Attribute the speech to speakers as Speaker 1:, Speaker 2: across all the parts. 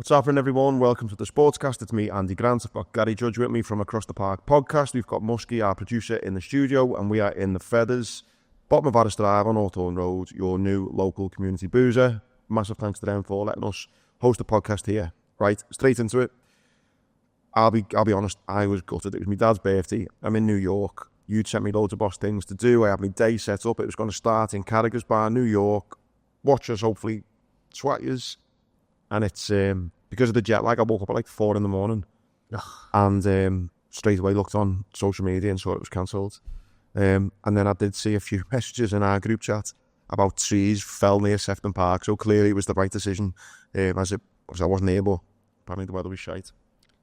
Speaker 1: What's happening, everyone? Welcome to the Sportscast. It's me, Andy Grant. I've got Gary Judge with me from Across the Park podcast. We've got Muskie, our producer, in the studio, and we are in the Feathers, bottom of Arras Drive on Hawthorne Road, your new local community boozer. Massive thanks to them for letting us host the podcast here. Right, straight into it. I'll be honest, I was gutted. It was my dad's birthday. I'm in New York. You'd sent me loads of boss things to do. I had my day set up. It was going to start in Carragher's Bar, New York. Watch us, hopefully, swat yous. And it's because of the jet lag, I woke up at like 4 a.m. and straight away looked on social media and saw it was cancelled. And then I did see a few messages in our group chat about trees fell near Sefton Park, so clearly it was the right decision. As I wasn't able, apparently the weather was shite.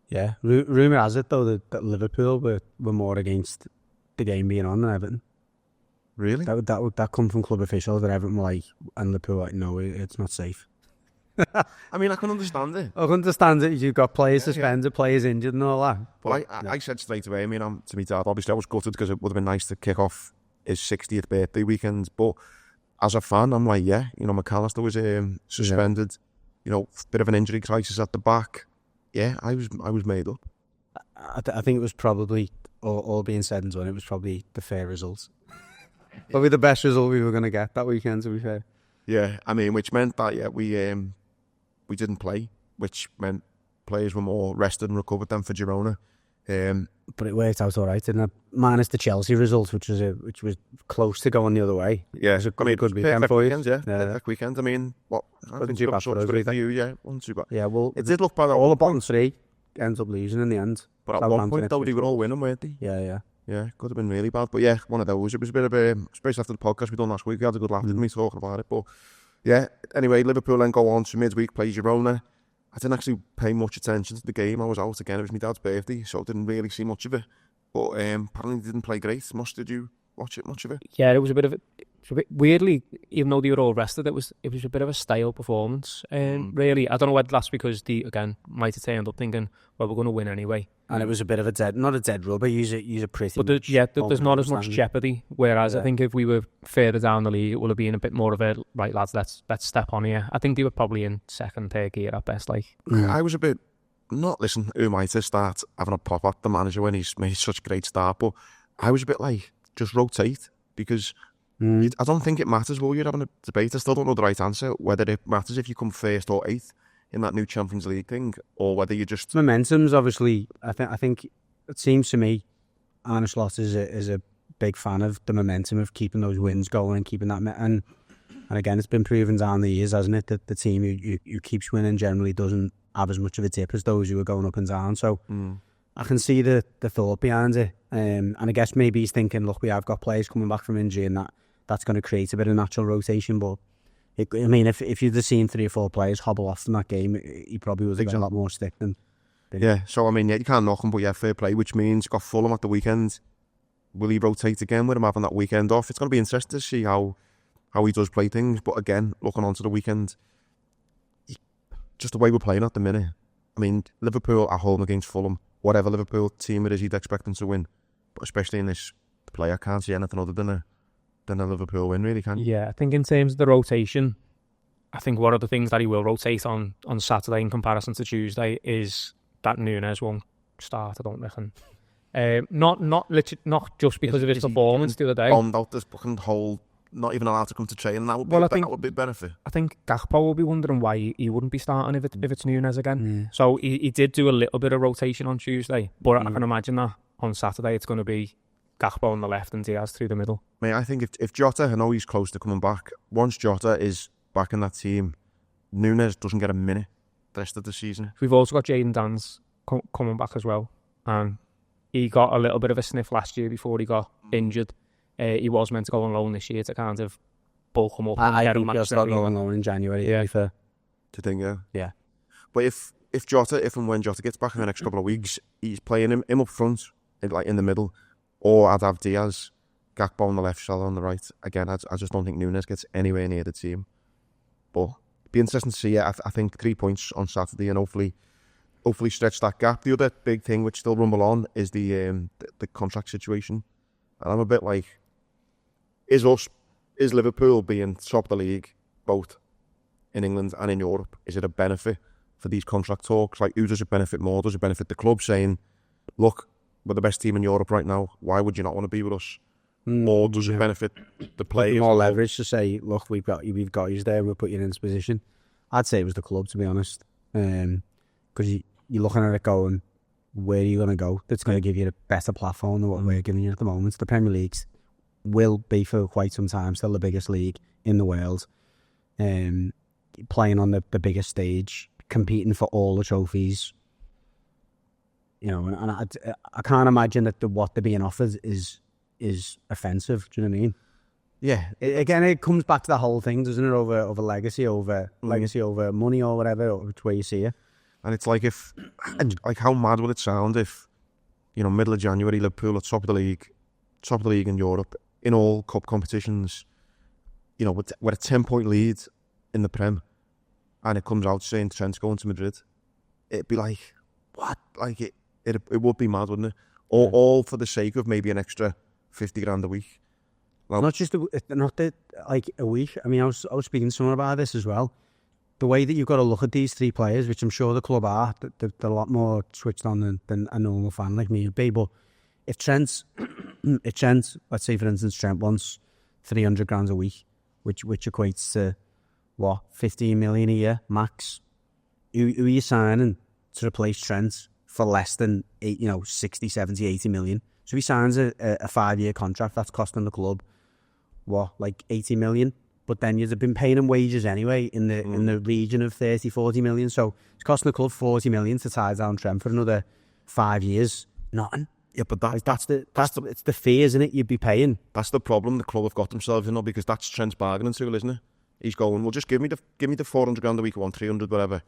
Speaker 2: Yeah, rumour has it though that Liverpool were more against the game being on than Everton.
Speaker 1: Really?
Speaker 2: That come from club officials that Everton were like, and Liverpool were like, no, it's not safe.
Speaker 1: I mean, I can understand it.
Speaker 2: I can understand it. You've got players suspended, players injured and all that.
Speaker 1: But I said straight away, I mean, to me dad, obviously I was gutted because it would have been nice to kick off his 60th birthday weekend. But as a fan, I'm like, yeah, you know, McAllister was suspended. Yeah. You know, bit of an injury crisis at the back. Yeah, I was made up.
Speaker 2: I think it was probably, all being said and done, it was probably the fair result. Probably the best result we were going to get that weekend, to be fair.
Speaker 1: Yeah, I mean, which meant that, we didn't play, which meant players were more rested and recovered than for Girona.
Speaker 2: But it worked out all right, didn't it? Minus the Chelsea result, which was close to going the other way.
Speaker 1: Yeah,
Speaker 2: it was a good weekend for you.
Speaker 1: Perfect weekend. I mean, what?
Speaker 2: Wasn't too bad for us,
Speaker 1: for you, yeah, wasn't too bad.
Speaker 2: Yeah, well,
Speaker 1: it did look bad.
Speaker 2: All the bottom three ends up losing in the end.
Speaker 1: But at one point, though, they were all winning, weren't they?
Speaker 2: Yeah.
Speaker 1: Yeah, could have been really bad. But yeah, one of those. It was a bit of a, especially after the podcast we done last week, we had a good laugh, didn't we, talking about it. But yeah, anyway, Liverpool then go on to midweek, play Girona. I didn't actually pay much attention to the game. I was out again. It was my dad's birthday, so I didn't really see much of it. But apparently they didn't play great. Did you watch it, much of it?
Speaker 3: Yeah, it was a bit weirdly, even though they were all rested, it was a bit of a stale performance. Really, I don't know whether that's because they, again, might have turned up thinking, well, we're going to win anyway.
Speaker 2: And it was a bit of not a dead rubber, use a pretty...
Speaker 3: But there's not as much jeopardy, whereas I think if we were further down the league, it would have been a bit more of a, right lads, let's step on here. I think they were probably in second, third gear at best.
Speaker 1: I was a bit, listen, who am I to start having a pop at the manager when he's made such a great start, but I was a bit like, just rotate, because I don't think it matters. Well, you're having a debate, I still don't know the right answer, whether it matters if you come first or eighth in that new Champions League thing, or whether you just...
Speaker 2: Momentum's obviously, I think it seems to me, Arne Slot is a big fan of the momentum of keeping those wins going and keeping that... And again, it's been proven down the years, hasn't it, that the team who keeps winning generally doesn't have as much of a dip as those who are going up and down. So I can see the thought behind it. And I guess maybe he's thinking, look, we have got players coming back from injury and that's going to create a bit of natural rotation, but if you'd have seen 3 or 4 players hobble off in that game, he probably would have got a lot more stick than...
Speaker 1: Yeah, so I mean, you can't knock him, but yeah, fair play, which means you've got Fulham at the weekend. Will he rotate again with him having that weekend off? It's going to be interesting to see how he does play things, but again, looking on to the weekend, just the way we're playing at the minute. I mean, Liverpool at home against Fulham, whatever Liverpool team it is, you'd expect them to win, but especially in this play, I can't see anything other than a Liverpool win, really, can you?
Speaker 3: Yeah, I think in terms of the rotation, I think one of the things that he will rotate on Saturday in comparison to Tuesday is that Núñez won't start, I don't reckon. Not just because of his performance the other day.
Speaker 1: Bombed out this fucking whole, not even allowed to come to training. That would be a benefit.
Speaker 3: I think Gakpo will be wondering why he wouldn't be starting if it's Núñez again. So he did do a little bit of rotation on Tuesday, but I can imagine that on Saturday it's going to be Gakpo on the left and Diaz through the middle.
Speaker 1: Mate, I think if Jota, I know he's close to coming back, once Jota is back in that team, Núñez doesn't get a minute the rest of the season.
Speaker 3: We've also got Jadon Danns coming back as well, and he got a little bit of a sniff last year before he got injured. He was meant to go on loan this year to kind of bulk him up.
Speaker 2: I think he'll start going on loan in January, to be fair.
Speaker 1: To think, yeah.
Speaker 2: Yeah.
Speaker 1: But if and when Jota gets back in the next couple of weeks, he's playing him up front, like in the middle, or I'd have Diaz, Gakpo on the left, Salah on the right. Again, I just don't think Núñez gets anywhere near the team. But it'd be interesting to see. I think 3 points on Saturday and hopefully stretch that gap. The other big thing which still rumble on is the contract situation. And I'm a bit like, is Liverpool being top of the league, both in England and in Europe, is it a benefit for these contract talks? Like, who does it benefit more? Does it benefit the club saying, look, we're the best team in Europe right now, why would you not want to be with us? Or does it benefit the players?
Speaker 2: More leverage to say, look, we've got you there, we'll put you in this position. I'd say it was the club, to be honest. Because you're looking at it going, where are you going to go that's going to give you a better platform than what we're giving you at the moment? The Premier League will be for quite some time still the biggest league in the world. Playing on the biggest stage, competing for all the trophies. You know, and I can't imagine that what they're being offered is offensive. Do you know what I mean? Yeah. Again, it comes back to the whole thing, doesn't it? Over legacy, over money or whatever, which way you see it.
Speaker 1: And it's like how mad would it sound if, you know, middle of January, Liverpool are top of the league in Europe, in all cup competitions, you know, with a 10-point lead in the Prem, and it comes out saying Trent's going to Madrid. It'd be like, what? Like, it would be mad, wouldn't it? All for the sake of maybe an extra 50 grand a week. Well,
Speaker 2: not a week. I mean, I was speaking to someone about this as well. The way that you've got to look at these three players, which I'm sure the club are, they're a lot more switched on than a normal fan like me would be. But if Trent, let's say for instance, Trent wants 300 grand a week, which equates to what, 15 million a year max. Who are you signing to replace Trent for less than 60, 70, 80 million? So if he signs a 5-year contract, that's costing the club what, like 80 million? But then you'd have been paying him wages anyway in the region of 30, 40 million. So it's costing the club 40 million to tie down Trent for another 5 years. Nothing.
Speaker 1: Yeah, but
Speaker 2: it's the fee, isn't it? You'd be paying.
Speaker 1: That's the problem the club have got themselves in, because that's Trent's bargaining tool, isn't it? He's going, well, just give me the 400 grand a week, I want 300, whatever.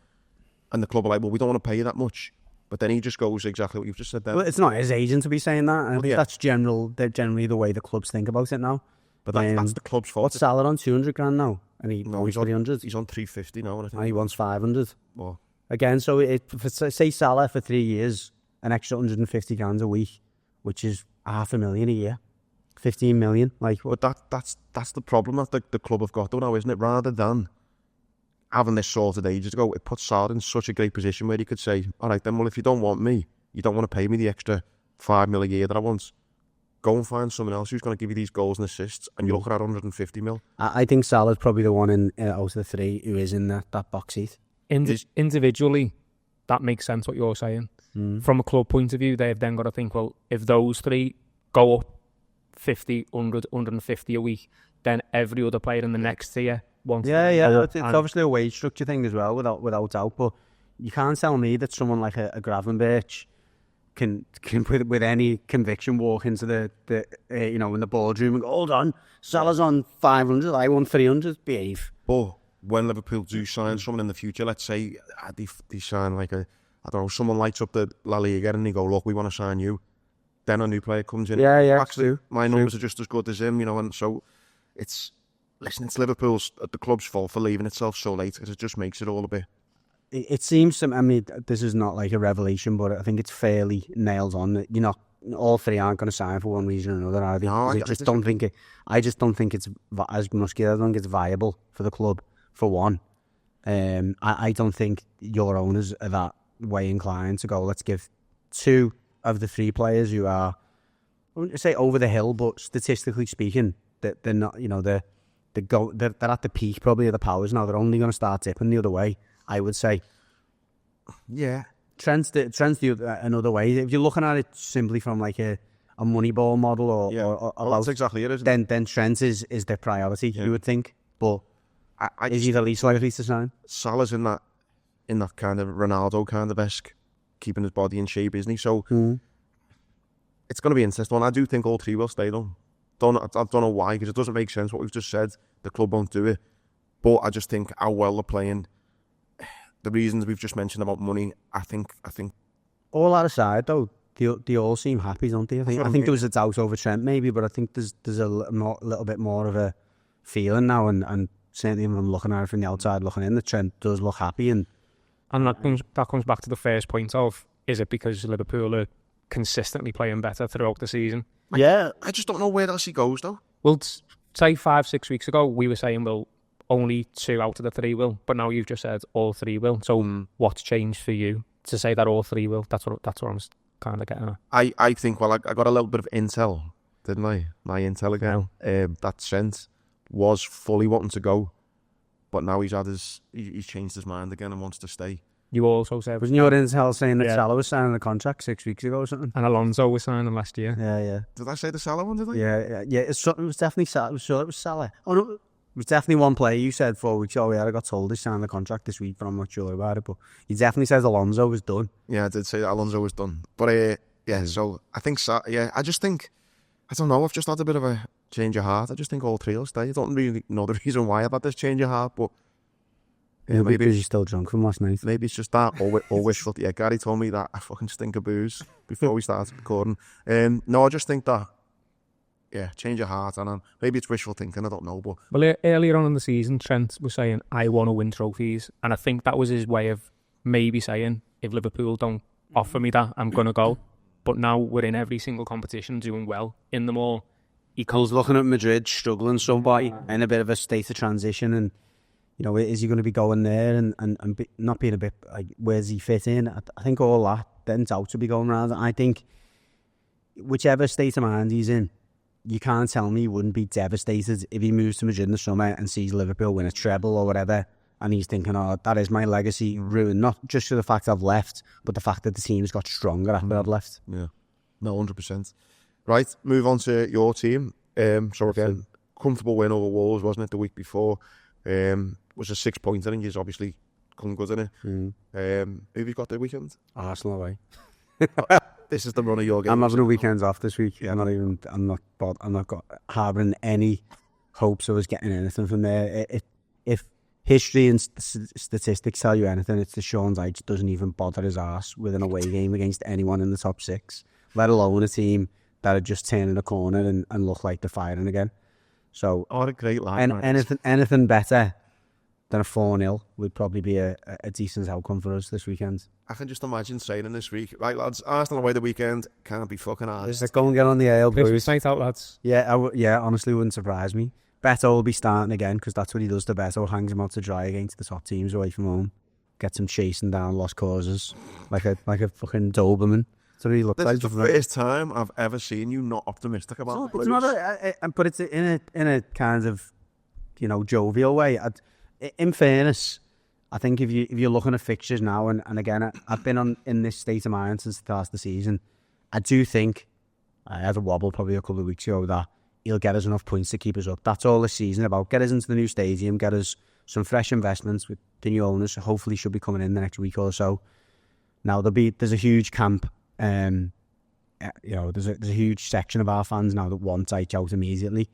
Speaker 1: And the club are like, well, we don't want to pay you that much. But then he just goes exactly what you've just said there.
Speaker 2: Well, it's not his agent to be saying that. I think that's generally the way the clubs think about it now.
Speaker 1: But that's the club's fault.
Speaker 2: What's Salah on 200 grand now? And he's on 300.
Speaker 1: He's on 350 now, I think.
Speaker 2: And he wants 500.
Speaker 1: Well,
Speaker 2: again, so say Salah for 3 years, an extra 150 grand a week, which is $500,000 a year, 15 million.
Speaker 1: But that's the problem that the club have got though now, isn't it? Rather than having this sorted ages ago, it puts Salah in such a great position where he could say, all right then, well, if you don't want me, you don't want to pay me the extra $5 million a year that I want, go and find someone else who's going to give you these goals and assists, and you're looking at 150 mil.
Speaker 2: I think Salah's probably the one out of the three who is in that box seat.
Speaker 3: Individually, that makes sense what you're saying. From a club point of view, they've then got to think, well, if those three go up 50, 100, 150 a week, then every other player in the next tier wants...
Speaker 2: Yeah. It's obviously a wage structure thing as well, without doubt, but you can't tell me that someone like a Gravenberch can with any conviction walk into the in the boardroom and go, hold on, Salah's on 500, I want 300, behave.
Speaker 1: But when Liverpool do sign someone in the future, let's say they sign like someone lights up the La Liga and they go, look, we want to sign you. Then a new player comes in.
Speaker 2: Yeah.
Speaker 1: Actually, my numbers are just as good as him, and so it's Liverpool's, the club's fault for leaving itself so late, because it just makes it all a bit...
Speaker 2: It seems to me, I mean, this is not like a revelation, but I think it's fairly nailed on that all three aren't going to sign for one reason or another, are they?
Speaker 1: No,
Speaker 2: I just don't think it's, as Muskie, I don't think it's viable for the club, for one. I don't think your owners are that way inclined to go, let's give two of the three players who are, I wouldn't say over the hill, but statistically speaking, that they're not, they're at the peak probably of the powers now. They're only going to start dipping the other way, I would say.
Speaker 1: Yeah.
Speaker 2: Trent's another way. If you're looking at it simply from like a Moneyball model or
Speaker 1: that's exactly it, isn't it?
Speaker 2: Then Trent is the priority, you would think. But is he the least likely to sign?
Speaker 1: Salah's in that kind of Ronaldo kind of esque, keeping his body in shape, isn't he? So it's going to be interesting. And I do think all three will stay though. I don't know why, because it doesn't make sense what we've just said. The club won't do it. But I just think how well they're playing, the reasons we've just mentioned about money, I think.
Speaker 2: All that aside, though, they all seem happy, don't they? I think there was a doubt over Trent, maybe, but I think there's a little bit more of a feeling now, and certainly when I'm looking at it from the outside, looking in, that Trent does look happy, and
Speaker 3: that comes back to the first point of, is it because Liverpool are consistently playing better throughout the season?
Speaker 1: Yeah, I just don't know where else he goes though.
Speaker 3: Well, say 5-6 weeks ago, we were saying, well, only 2 out of the 3 will, but now you've just said all 3 will. So what's changed for you to say that all 3 will? That's what I'm kind of getting at.
Speaker 1: I think, well, I got a little bit of intel, didn't I? My intel again. That Trent was fully wanting to go, but now he's changed his mind again and wants to stay.
Speaker 3: You also said...
Speaker 2: Wasn't your intel saying that Salah was signing a contract 6 weeks ago or something?
Speaker 3: And Alonso was signing last year.
Speaker 2: Yeah.
Speaker 1: Did I say the Salah one, did I?
Speaker 2: Yeah. It was definitely Salah. I was sure it was Salah. Oh, no. It was definitely one player you said 4 weeks ago. I got told he signed the contract this week, but I'm not sure about it. But he definitely says Alonso was done.
Speaker 1: Yeah, I did say that Alonso was done. But, so I think... I just think... I don't know, I've just had a bit of a change of heart. I just think all 3 will stay. I don't really know the reason why I've had this change of heart, but...
Speaker 2: maybe because you're still drunk from last night.
Speaker 1: Maybe it's just that, or wishful. Yeah, Gary told me that I fucking stink of booze before we started recording. No, I just think that, change of heart, and maybe it's wishful thinking, I don't know. But
Speaker 3: well, earlier on in the season, Trent was saying, I want to win trophies, and I think that was his way of maybe saying, if Liverpool don't offer me that, I'm going to go. But now we're in every single competition, doing well in them all.
Speaker 2: He's looking at Madrid, struggling somebody, in a bit of a state of transition, and is he going to be going there and not being a bit like, where's he fit in? I think all that, then doubts will be going around. I think whichever state of mind he's in, you can't tell me he wouldn't be devastated if he moves to Madrid in the summer and sees Liverpool win a treble or whatever, and he's thinking, oh, that is my legacy ruined, not just for the fact I've left, but the fact that the team's got stronger after I've left.
Speaker 1: Yeah, no, 100%. Right, move on to your team. So again, comfortable win over Wolves, wasn't it, the week before? Was a 6-pointer, and he's obviously come good in it. Who have you got the weekend?
Speaker 2: Arsenal away.
Speaker 1: This is the run of your game.
Speaker 2: I'm having a weekend off this week. I'm not harbouring any hopes of us getting anything from there. If history and statistics tell you anything, it's that Sean Dijk doesn't even bother his arse with an away game against anyone in the top 6, let alone a team that are just turning a corner and look like they're firing again. So,
Speaker 1: what a great line.
Speaker 2: Anything better than a 4-0 would probably be a decent outcome for us this weekend.
Speaker 1: I can just imagine saying this week, right, lads, Arsenal away the weekend, can't be fucking hard.
Speaker 2: Let's go and get on the ale, boys.
Speaker 3: Night out, lads.
Speaker 2: Yeah, honestly, wouldn't surprise me. Beto will be starting again, because that's what he does to Beto, hangs him out to dry against the top teams away from home, gets him chasing down lost causes like a fucking Doberman. That's what he looks like.
Speaker 1: This is the first time I've ever seen you not optimistic about the Blues.
Speaker 2: But it's in a kind of, jovial way. In fairness, I think if you're looking at fixtures now, and again, I've been in this state of mind since the start of the season, I do think, I had a wobble probably a couple of weeks ago, that he'll get us enough points to keep us up. That's all this season about. Get us into the new stadium, get us some fresh investments with the new owners, hopefully should be coming in the next week or so. Now, there's a huge camp, there's a huge section of our fans now that want Dijk out immediately.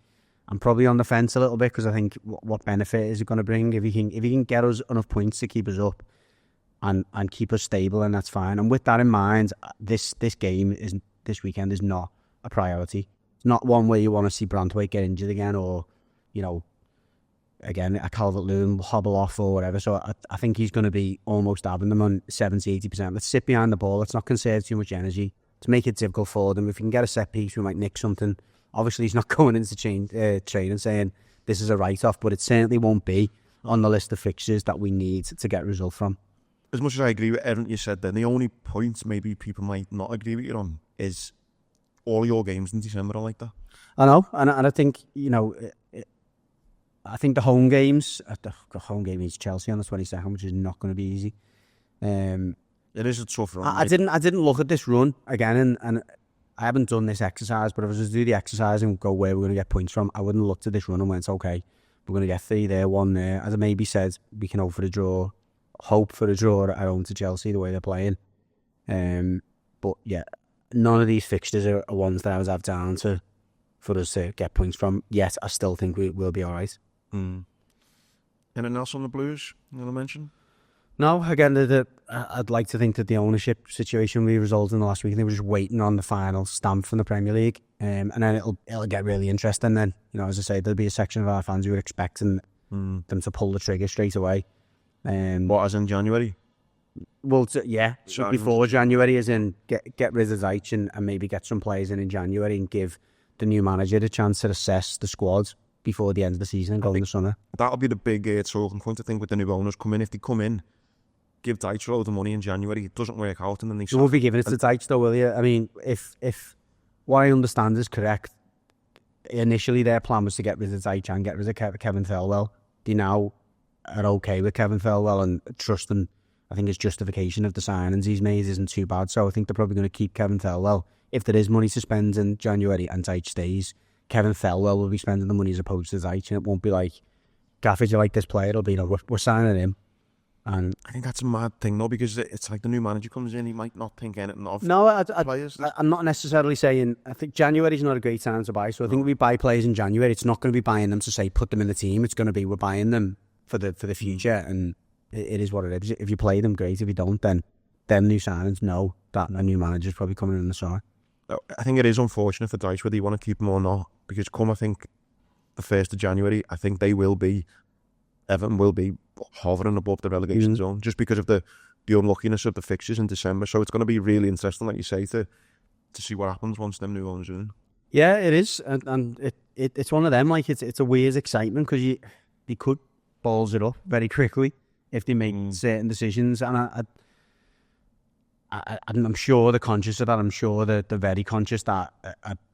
Speaker 2: I'm probably on the fence a little bit, because I think what benefit is it going to bring if he can get us enough points to keep us up and keep us stable, and that's fine. And with that in mind, this game this weekend is not a priority. It's not one where you want to see Brantwaite get injured again, or again a Calvert-Lewin hobble off or whatever. So I think he's going to be almost having them on 70-80%. Let's sit behind the ball. Let's not conserve too much energy to make it difficult for them. If we can get a set piece, we might nick something. Obviously, he's not going into training saying this is a write-off, but it certainly won't be on the list of fixtures that we need to get a result from.
Speaker 1: As much as I agree with everything you said then, the only point maybe people might not agree with you on is all your games in December are like that.
Speaker 2: I know, and I think, I think the home games, the home game is Chelsea on the 22nd, which is not going to be easy.
Speaker 1: It is a tough run.
Speaker 2: I didn't look at this run again, and I haven't done this exercise, but if I was to do the exercise and go where we're going to get points from, I wouldn't look at this run and went, okay, we're going to get 3 there, 1 there. As I maybe said, we can hope for a draw at home to Chelsea, the way they're playing. But yeah, none of these fixtures are ones that I would have down for us to get points from. Yet, I still think we'll be all right.
Speaker 1: Anything else on the Blues you want to mention?
Speaker 2: No, again, I'd like to think that the ownership situation we resolved in the last week, and they were just waiting on the final stamp from the Premier League, and then it'll get really interesting. Then, as I say, there'll be a section of our fans who are expecting them to pull the trigger straight away.
Speaker 1: What, as in January?
Speaker 2: Well, before January, as in get rid of Dijk and maybe get some players in January and give the new manager the chance to assess the squad before the end of the season and go in the summer.
Speaker 1: That'll be the big talking point, I think, with the new owners come in. If they come in, give Dijk a load of money in January, it doesn't work out, and then they...
Speaker 2: You won't be giving it to Dijk though, will you? I mean, if what I understand is correct, initially their plan was to get rid of Dijk and get rid of Kevin Thelwell. They now are okay with Kevin Thelwell and trust him. I think his justification of the signings he's made isn't too bad, so I think they're probably going to keep Kevin Thelwell. If there is money to spend in January and Dijk stays, Kevin Thelwell will be spending the money as opposed to Dijk, and it won't be like, Gaff, if you like this player, it'll be, we're signing him. And
Speaker 1: I think that's a mad thing, though, because it's like the new manager comes in, he might not think anything of players.
Speaker 2: I'm not necessarily saying... I think January's not a great time to buy, so I think if we buy players in January, it's not going to be buying them to say, put them in the team. It's going to be, we're buying them for the future, and it is what it is. If you play them, great. If you don't, then them new signings know that a new manager's probably coming in the summer.
Speaker 1: I think it is unfortunate for Dijk whether you want to keep him or not, because I think, the 1st of January, I think Everton will be hovering above the relegation zone just because of the unluckiness of the fixtures in December. So it's going to be really interesting, like you say, to see what happens once them new owners are in.
Speaker 2: Yeah, it is, and it's one of them. Like it's a weird excitement because they could balls it up very quickly if they make certain decisions, and I'm sure they're conscious of that. I'm sure that they're very conscious that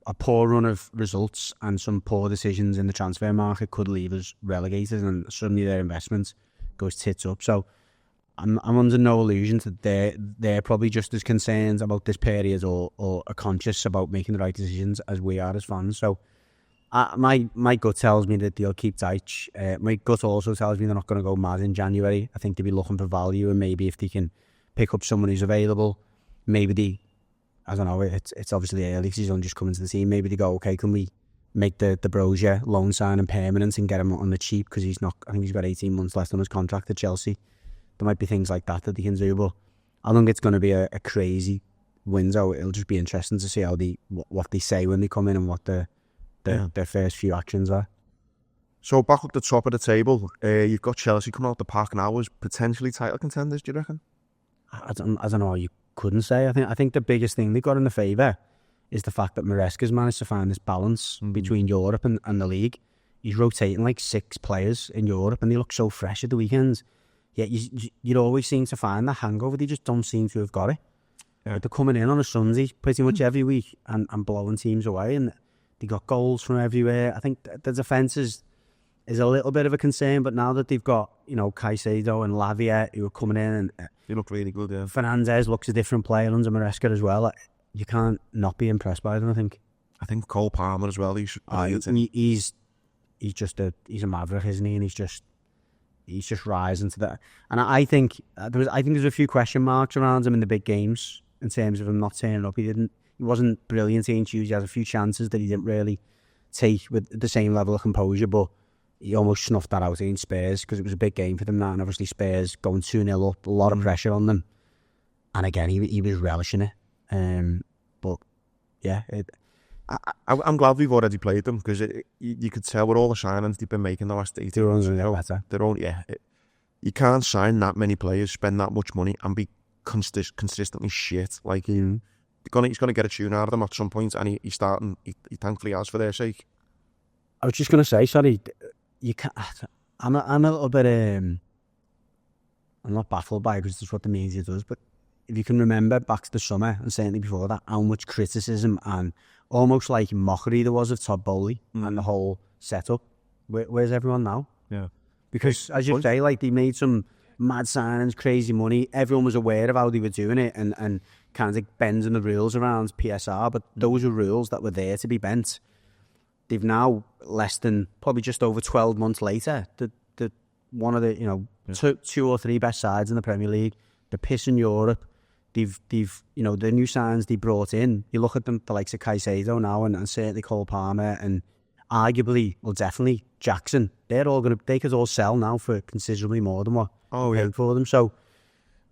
Speaker 2: a poor run of results and some poor decisions in the transfer market could leave us relegated, and suddenly their investment goes tits up. So I'm under no illusion that they're probably just as concerned about this period or are conscious about making the right decisions as we are as fans. So my gut tells me that they'll keep Dijk. My gut also tells me they're not going to go mad in January. I think they'll be looking for value, and maybe if they can pick up someone who's available, maybe I don't know, it's obviously early because he's only just coming to the team. Maybe they go, okay, can we make the Brozier loan signing permanent and get him on the cheap, because I think he's got 18 months left on his contract at Chelsea. There might be things like that they can do, but I don't think it's going to be a crazy window. It'll just be interesting to see how what they say when they come in and what their first few actions are.
Speaker 1: So back up the top of the table, you've got Chelsea coming out the park now as potentially title contenders, do you reckon?
Speaker 2: I don't know how you couldn't say. I think the biggest thing they've got in the favour is the fact that Maresca's managed to find this balance between Europe and the league. He's rotating like 6 players in Europe and they look so fresh at the weekends. Yet you'd always seem to find the hangover. They just don't seem to have got it. Yeah. They're coming in on a Sunday pretty much every week and blowing teams away, and they got goals from everywhere. I think the defence is a little bit of a concern, but now that they've got, Caicedo and Lavia who are coming in, and
Speaker 1: they look really good, yeah.
Speaker 2: Fernandes looks a different player under Maresca as well. You can't not be impressed by them, I think.
Speaker 1: I think Cole Palmer as well. He's
Speaker 2: a maverick, isn't he? And he's just rising to that. And I think there's a few question marks around him in the big games in terms of him not turning up. He wasn't brilliant in Tuesday. He has a few chances that he didn't really take with the same level of composure, but he almost snuffed that out against Spurs because it was a big game for them now, and obviously Spurs going 2-0 up, a lot of pressure on them. And again, he was relishing it. But yeah,
Speaker 1: I'm glad we've already played them, because you could tell with all the signings they've been making the last 18 months. You can't sign that many players, spend that much money, and be consistently shit. Like he's going to get a tune out of them at some point, and he's starting. He thankfully has, for their sake.
Speaker 2: I was just going to say, sorry, you can't. I'm a little bit. I'm not baffled by it because that's what the media does, but if you can remember back to the summer and certainly before that, how much criticism and almost like mockery there was of Todd Bowley and the whole setup. Where's everyone now?
Speaker 1: Yeah.
Speaker 2: Because as you say, like, they made some mad signings, crazy money. Everyone was aware of how they were doing it and kind of bending the rules around PSR, but those were rules that were there to be bent. They've now, less than, probably just over 12 months later, the one of the, two or three best sides in the Premier League. They're pissing Europe. They've the new signs they brought in, you look at them, the likes of Caicedo now and certainly Cole Palmer and arguably, well, definitely Jackson. They could all sell now for considerably more than what paid for them. So,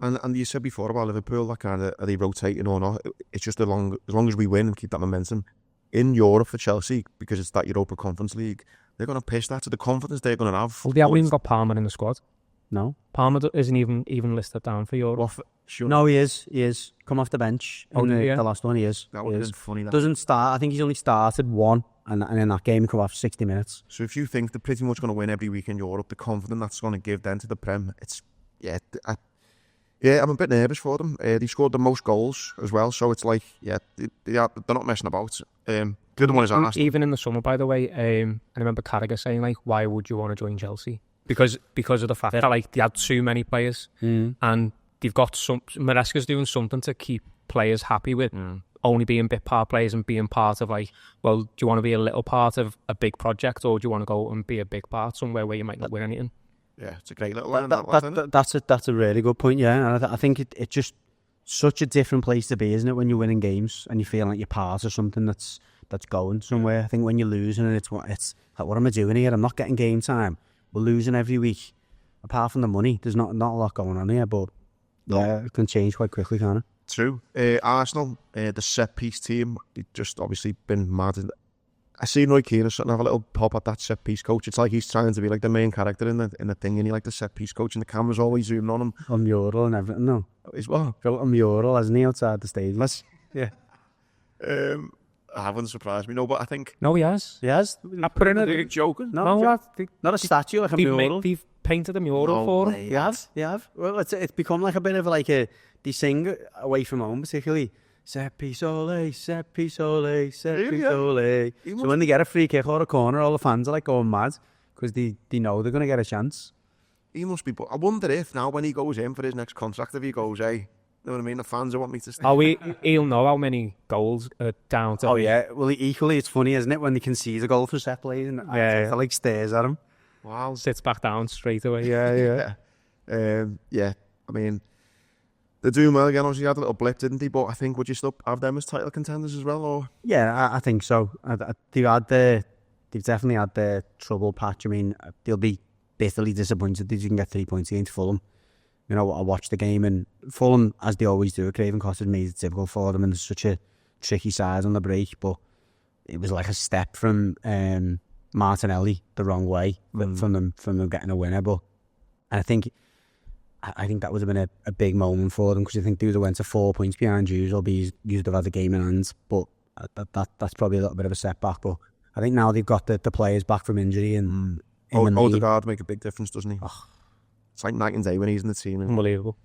Speaker 1: and you said before about Liverpool, like, are they rotating or not? It's just as long as we win and keep that momentum in Europe for Chelsea, because it's that Europa Conference League, they're going to piss that to the confidence they're going to have.
Speaker 3: Well, they haven't even got Palmer in the squad.
Speaker 2: No,
Speaker 3: Palmer isn't even listed down for Europe.
Speaker 2: Sure. No, he is. Come off the bench in the last one. He is.
Speaker 1: That would have been funny.
Speaker 2: Doesn't start. I think he's only started one and in that game, come off 60 minutes.
Speaker 1: So if you think they're pretty much going to win every week in Europe, the confidence that's going to give them to the Prem, I'm a bit nervous for them. They scored the most goals as well, so it's like, they're not messing about. The other one is Arsenal.
Speaker 3: Even in the summer, by the way, I remember Carragher saying, like, why would you want to join Chelsea? Because of the fact that, like, they had too many players, and they've got Maresca's doing something to keep players happy with only being bit part players and being part of, like, well, do you want to be a little part of a big project, or do you want to go and be a big part somewhere where you might not win anything?
Speaker 1: Yeah, it's a great little line.
Speaker 2: That's a really good point, yeah. And I think it's just such a different place to be, isn't it, when you're winning games and you feel like you're part of something that's going somewhere. I think when you're losing, and it's like, what am I doing here? I'm not getting game time. We're losing every week. Apart from the money, there's not a lot going on here, but it can change quite quickly, can't it?
Speaker 1: True. Arsenal, the set-piece team, they've just obviously been mad. I see Roy Keane have a little pop at that set-piece coach. It's like he's trying to be like the main character in the thing, and he like the set-piece coach, and the camera's always zooming on him.
Speaker 2: On mural and everything, no.
Speaker 1: He's what?
Speaker 2: On mural, hasn't he, outside the stadium?
Speaker 1: Yeah. I wouldn't surprise me, no, but I think...
Speaker 3: No, he has.
Speaker 2: He has?
Speaker 3: I put in
Speaker 1: a... joking?
Speaker 3: No,
Speaker 2: not a statue, like a mural.
Speaker 3: They've painted a mural for him.
Speaker 2: You have. Well, it's become like a bit of like a... They sing away from home, particularly. Set piece ole, set piece ole, set piece ole. So when they get a free kick or a corner, all the fans are like going mad because they know they're going to get a chance.
Speaker 1: He must be... I wonder if now when he goes in for his next contract, if he goes, hey, you know what I mean? The fans want me to stay.
Speaker 3: He'll know how many goals are down to...
Speaker 2: Oh, yeah. Well, equally, it's funny, isn't it, when they can see the goal for set plays and it like stares at him.
Speaker 1: Wow.
Speaker 3: Sits back down straight away.
Speaker 1: Yeah. I mean, they're doing well again. Obviously, had a little blip, didn't they? But I think, would you still have them as title contenders as well? Or?
Speaker 2: Yeah, I think so. They've definitely had their trouble patch. I mean, they'll be bitterly disappointed that you can get 3 points against Fulham. You know, I watched the game, and Fulham, as they always do at Craven Cottage, made it difficult for them, and there's such a tricky side on the break, but it was like a step from Martinelli the wrong way from them getting a winner. But I think that would have been a big moment for them, because I think they would have went to 4 points behind you, or you'd have had the game in hands. But that's probably a little bit of a setback. But I think now they've got the players back from injury, and
Speaker 1: Odegaard make a big difference, doesn't he? Oh. It's like night and day when he's in the team.
Speaker 3: Unbelievable.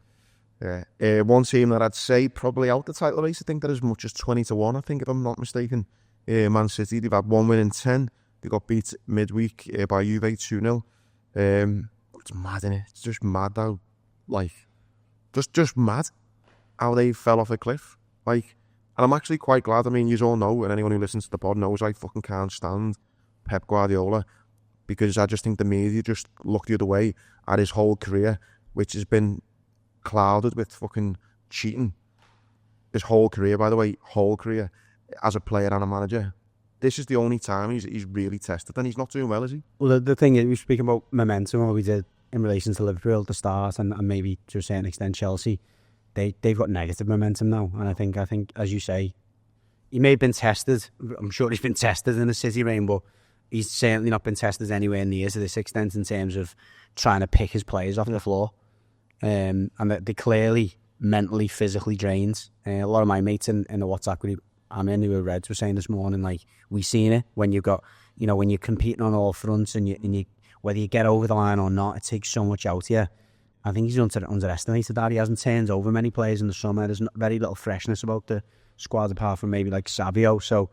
Speaker 1: Yeah. One team that I'd say probably out the title race, I think they're as much as 20-1, I think, if I'm not mistaken. Man City, they've had 1 win in 10. They got beat midweek by Juve 2-0. It's mad, innit? It's just mad how, like, just mad how they fell off a cliff. Like, and I'm actually quite glad. I mean, you all know, and anyone who listens to the pod knows, I fucking can't stand Pep Guardiola, because I just think the media just look the other way at his whole career, which has been clouded with fucking cheating. His whole career, by the way, as a player and a manager. This is the only time he's really tested, and he's not doing well, is he?
Speaker 2: Well, the thing is, we speak about momentum, what we did in relation to Liverpool at the start, and maybe to a certain extent Chelsea. They've got negative momentum now, and I think as you say, he may have been tested. I'm sure he's been tested in the City reign, but he's certainly not been tested anywhere near to this extent in terms of trying to pick his players off the floor. And they're clearly mentally, physically drained. A lot of my mates in the WhatsApp group I'm in, who were Reds, were saying this morning, like, we seen it when you've got, when you're competing on all fronts, and you whether you get over the line or not, it takes so much out of you. I think he's underestimated that. He hasn't turned over many players in the summer. There's very little freshness about the squad, apart from maybe like Savio. So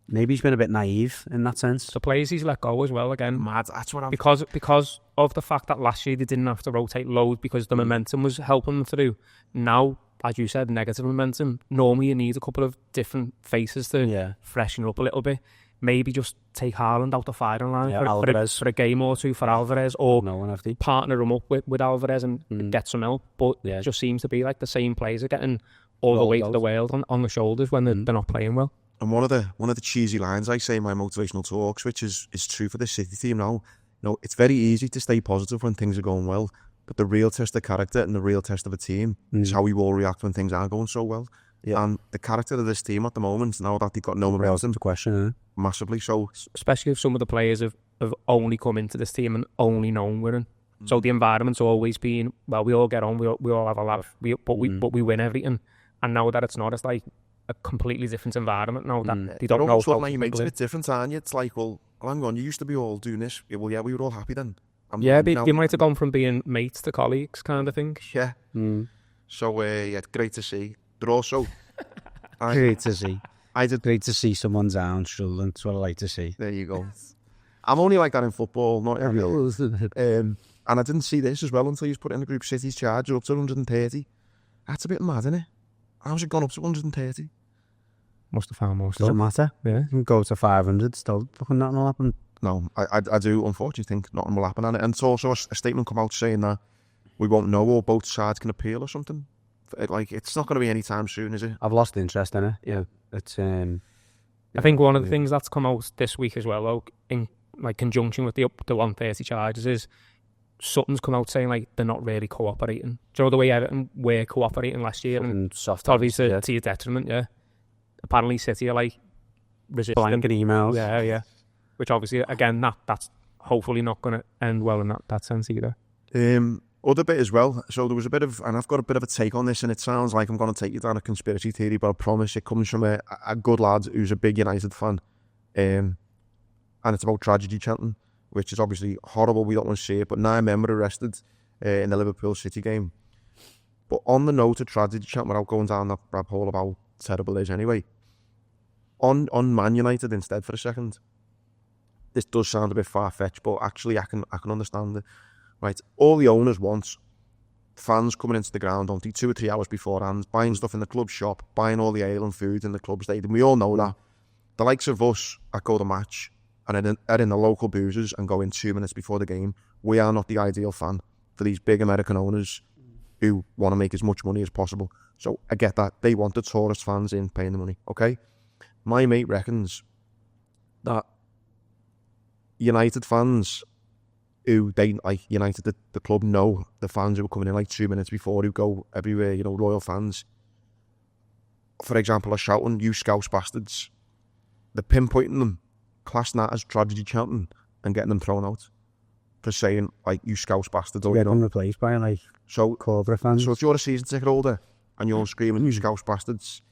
Speaker 2: maybe he's been a bit naive in that sense.
Speaker 3: The players he's let go as well, again.
Speaker 1: Mad. That's what I'm...
Speaker 3: Because of the fact that last year they didn't have to rotate loads because the momentum was helping them through. Now, as you said, negative momentum. Normally you need a couple of different faces to freshen up a little bit. Maybe just take Haaland out the firing line for a game or two for Alvarez, or partner him up with Alvarez and get some help. But it just seems to be like the same players are getting all the weight of the world on the shoulders when they're not playing well.
Speaker 1: And one of the cheesy lines I say in my motivational talks, which is true for the City team now, it's very easy to stay positive when things are going well, but the real test of character and the real test of a team is how we all react when things aren't going so well. Yeah. And the character of this team at the moment, now that they've got no momentum, massively so.
Speaker 3: Especially if some of the players have only come into this team and only known winning. So the environment's always been, well, we all get on, we all have a laugh, but we win everything. And now that it's not, it's like, a completely different environment now that they
Speaker 1: They're
Speaker 3: don't know
Speaker 1: almost
Speaker 3: how
Speaker 1: looking at
Speaker 3: to
Speaker 1: your mates a
Speaker 3: live.
Speaker 1: bit different, aren't you? It's like, well, hang on, you used to be all doing this. Yeah, well, yeah, we were all happy then.
Speaker 3: Yeah,
Speaker 1: now,
Speaker 3: they might have gone from being mates to colleagues kind of thing.
Speaker 1: Yeah. So, yeah, great to see. They're also...
Speaker 2: Great to see.
Speaker 1: I did.
Speaker 2: Great to see someone down struggling. That's what I like to see.
Speaker 1: There you go. I'm only like that in football, not every and I didn't see this as well until you put it in the group. City's charge up to 130. That's a bit mad, isn't it? How's it gone up to 130?
Speaker 3: Must have found most
Speaker 2: Doesn't
Speaker 3: of it.
Speaker 2: matter.
Speaker 3: Yeah.
Speaker 2: You can go to 500, still fucking nothing will happen.
Speaker 1: No, I do unfortunately think nothing will happen. And it's also a statement come out saying that we won't know or both sides can appeal or something. Like, it's not going to be any time soon, is it?
Speaker 2: I've lost interest in it. Yeah, it's
Speaker 3: I think one of the things that's come out this week as well, though, in like conjunction with the up to 130 charges, is Sutton's come out saying like they're not really cooperating. Do you know the way Everton were cooperating last year, and
Speaker 2: soft.
Speaker 3: obviously to your detriment. Yeah, apparently City are like resisting
Speaker 2: blanket emails.
Speaker 3: Yeah. Which obviously, again, that's hopefully not going to end well in that sense either.
Speaker 1: Other bit as well. So there was a bit of, and I've got a bit of a take on this, and it sounds like I'm going to take you down a conspiracy theory, but I promise it comes from a good lad who's a big United fan. And it's about tragedy chanting, which is obviously horrible. We don't want to see it, but 9 men were arrested in the Liverpool City game. But on the note of tragedy chanting, without going down that rabbit hole about how terrible it is anyway, on Man United instead for a second, this does sound a bit far-fetched, but actually I can understand it. Right, all the owners want fans coming into the ground, don't they, 2 or 3 hours beforehand, buying stuff in the club shop, buying all the ale and food in the club stadium. We all know that. The likes of us that go to match and are in the local boozers and go in 2 minutes before the game, we are not the ideal fan for these big American owners who want to make as much money as possible. So I get that. They want the tourist fans in paying the money, okay? My mate reckons that United fans who they like United, the club, know the fans who are coming in like 2 minutes before, who go everywhere, you know, loyal fans, for example, are shouting, "You scouse bastards." They're pinpointing them, classing that as tragedy chanting, and getting them thrown out for saying, like, "You scouse bastards." Or,
Speaker 2: Get
Speaker 1: you know,
Speaker 2: them replaced by like corporate fans.
Speaker 1: So if you're a season ticket holder and you're screaming, "You scouse bastards,"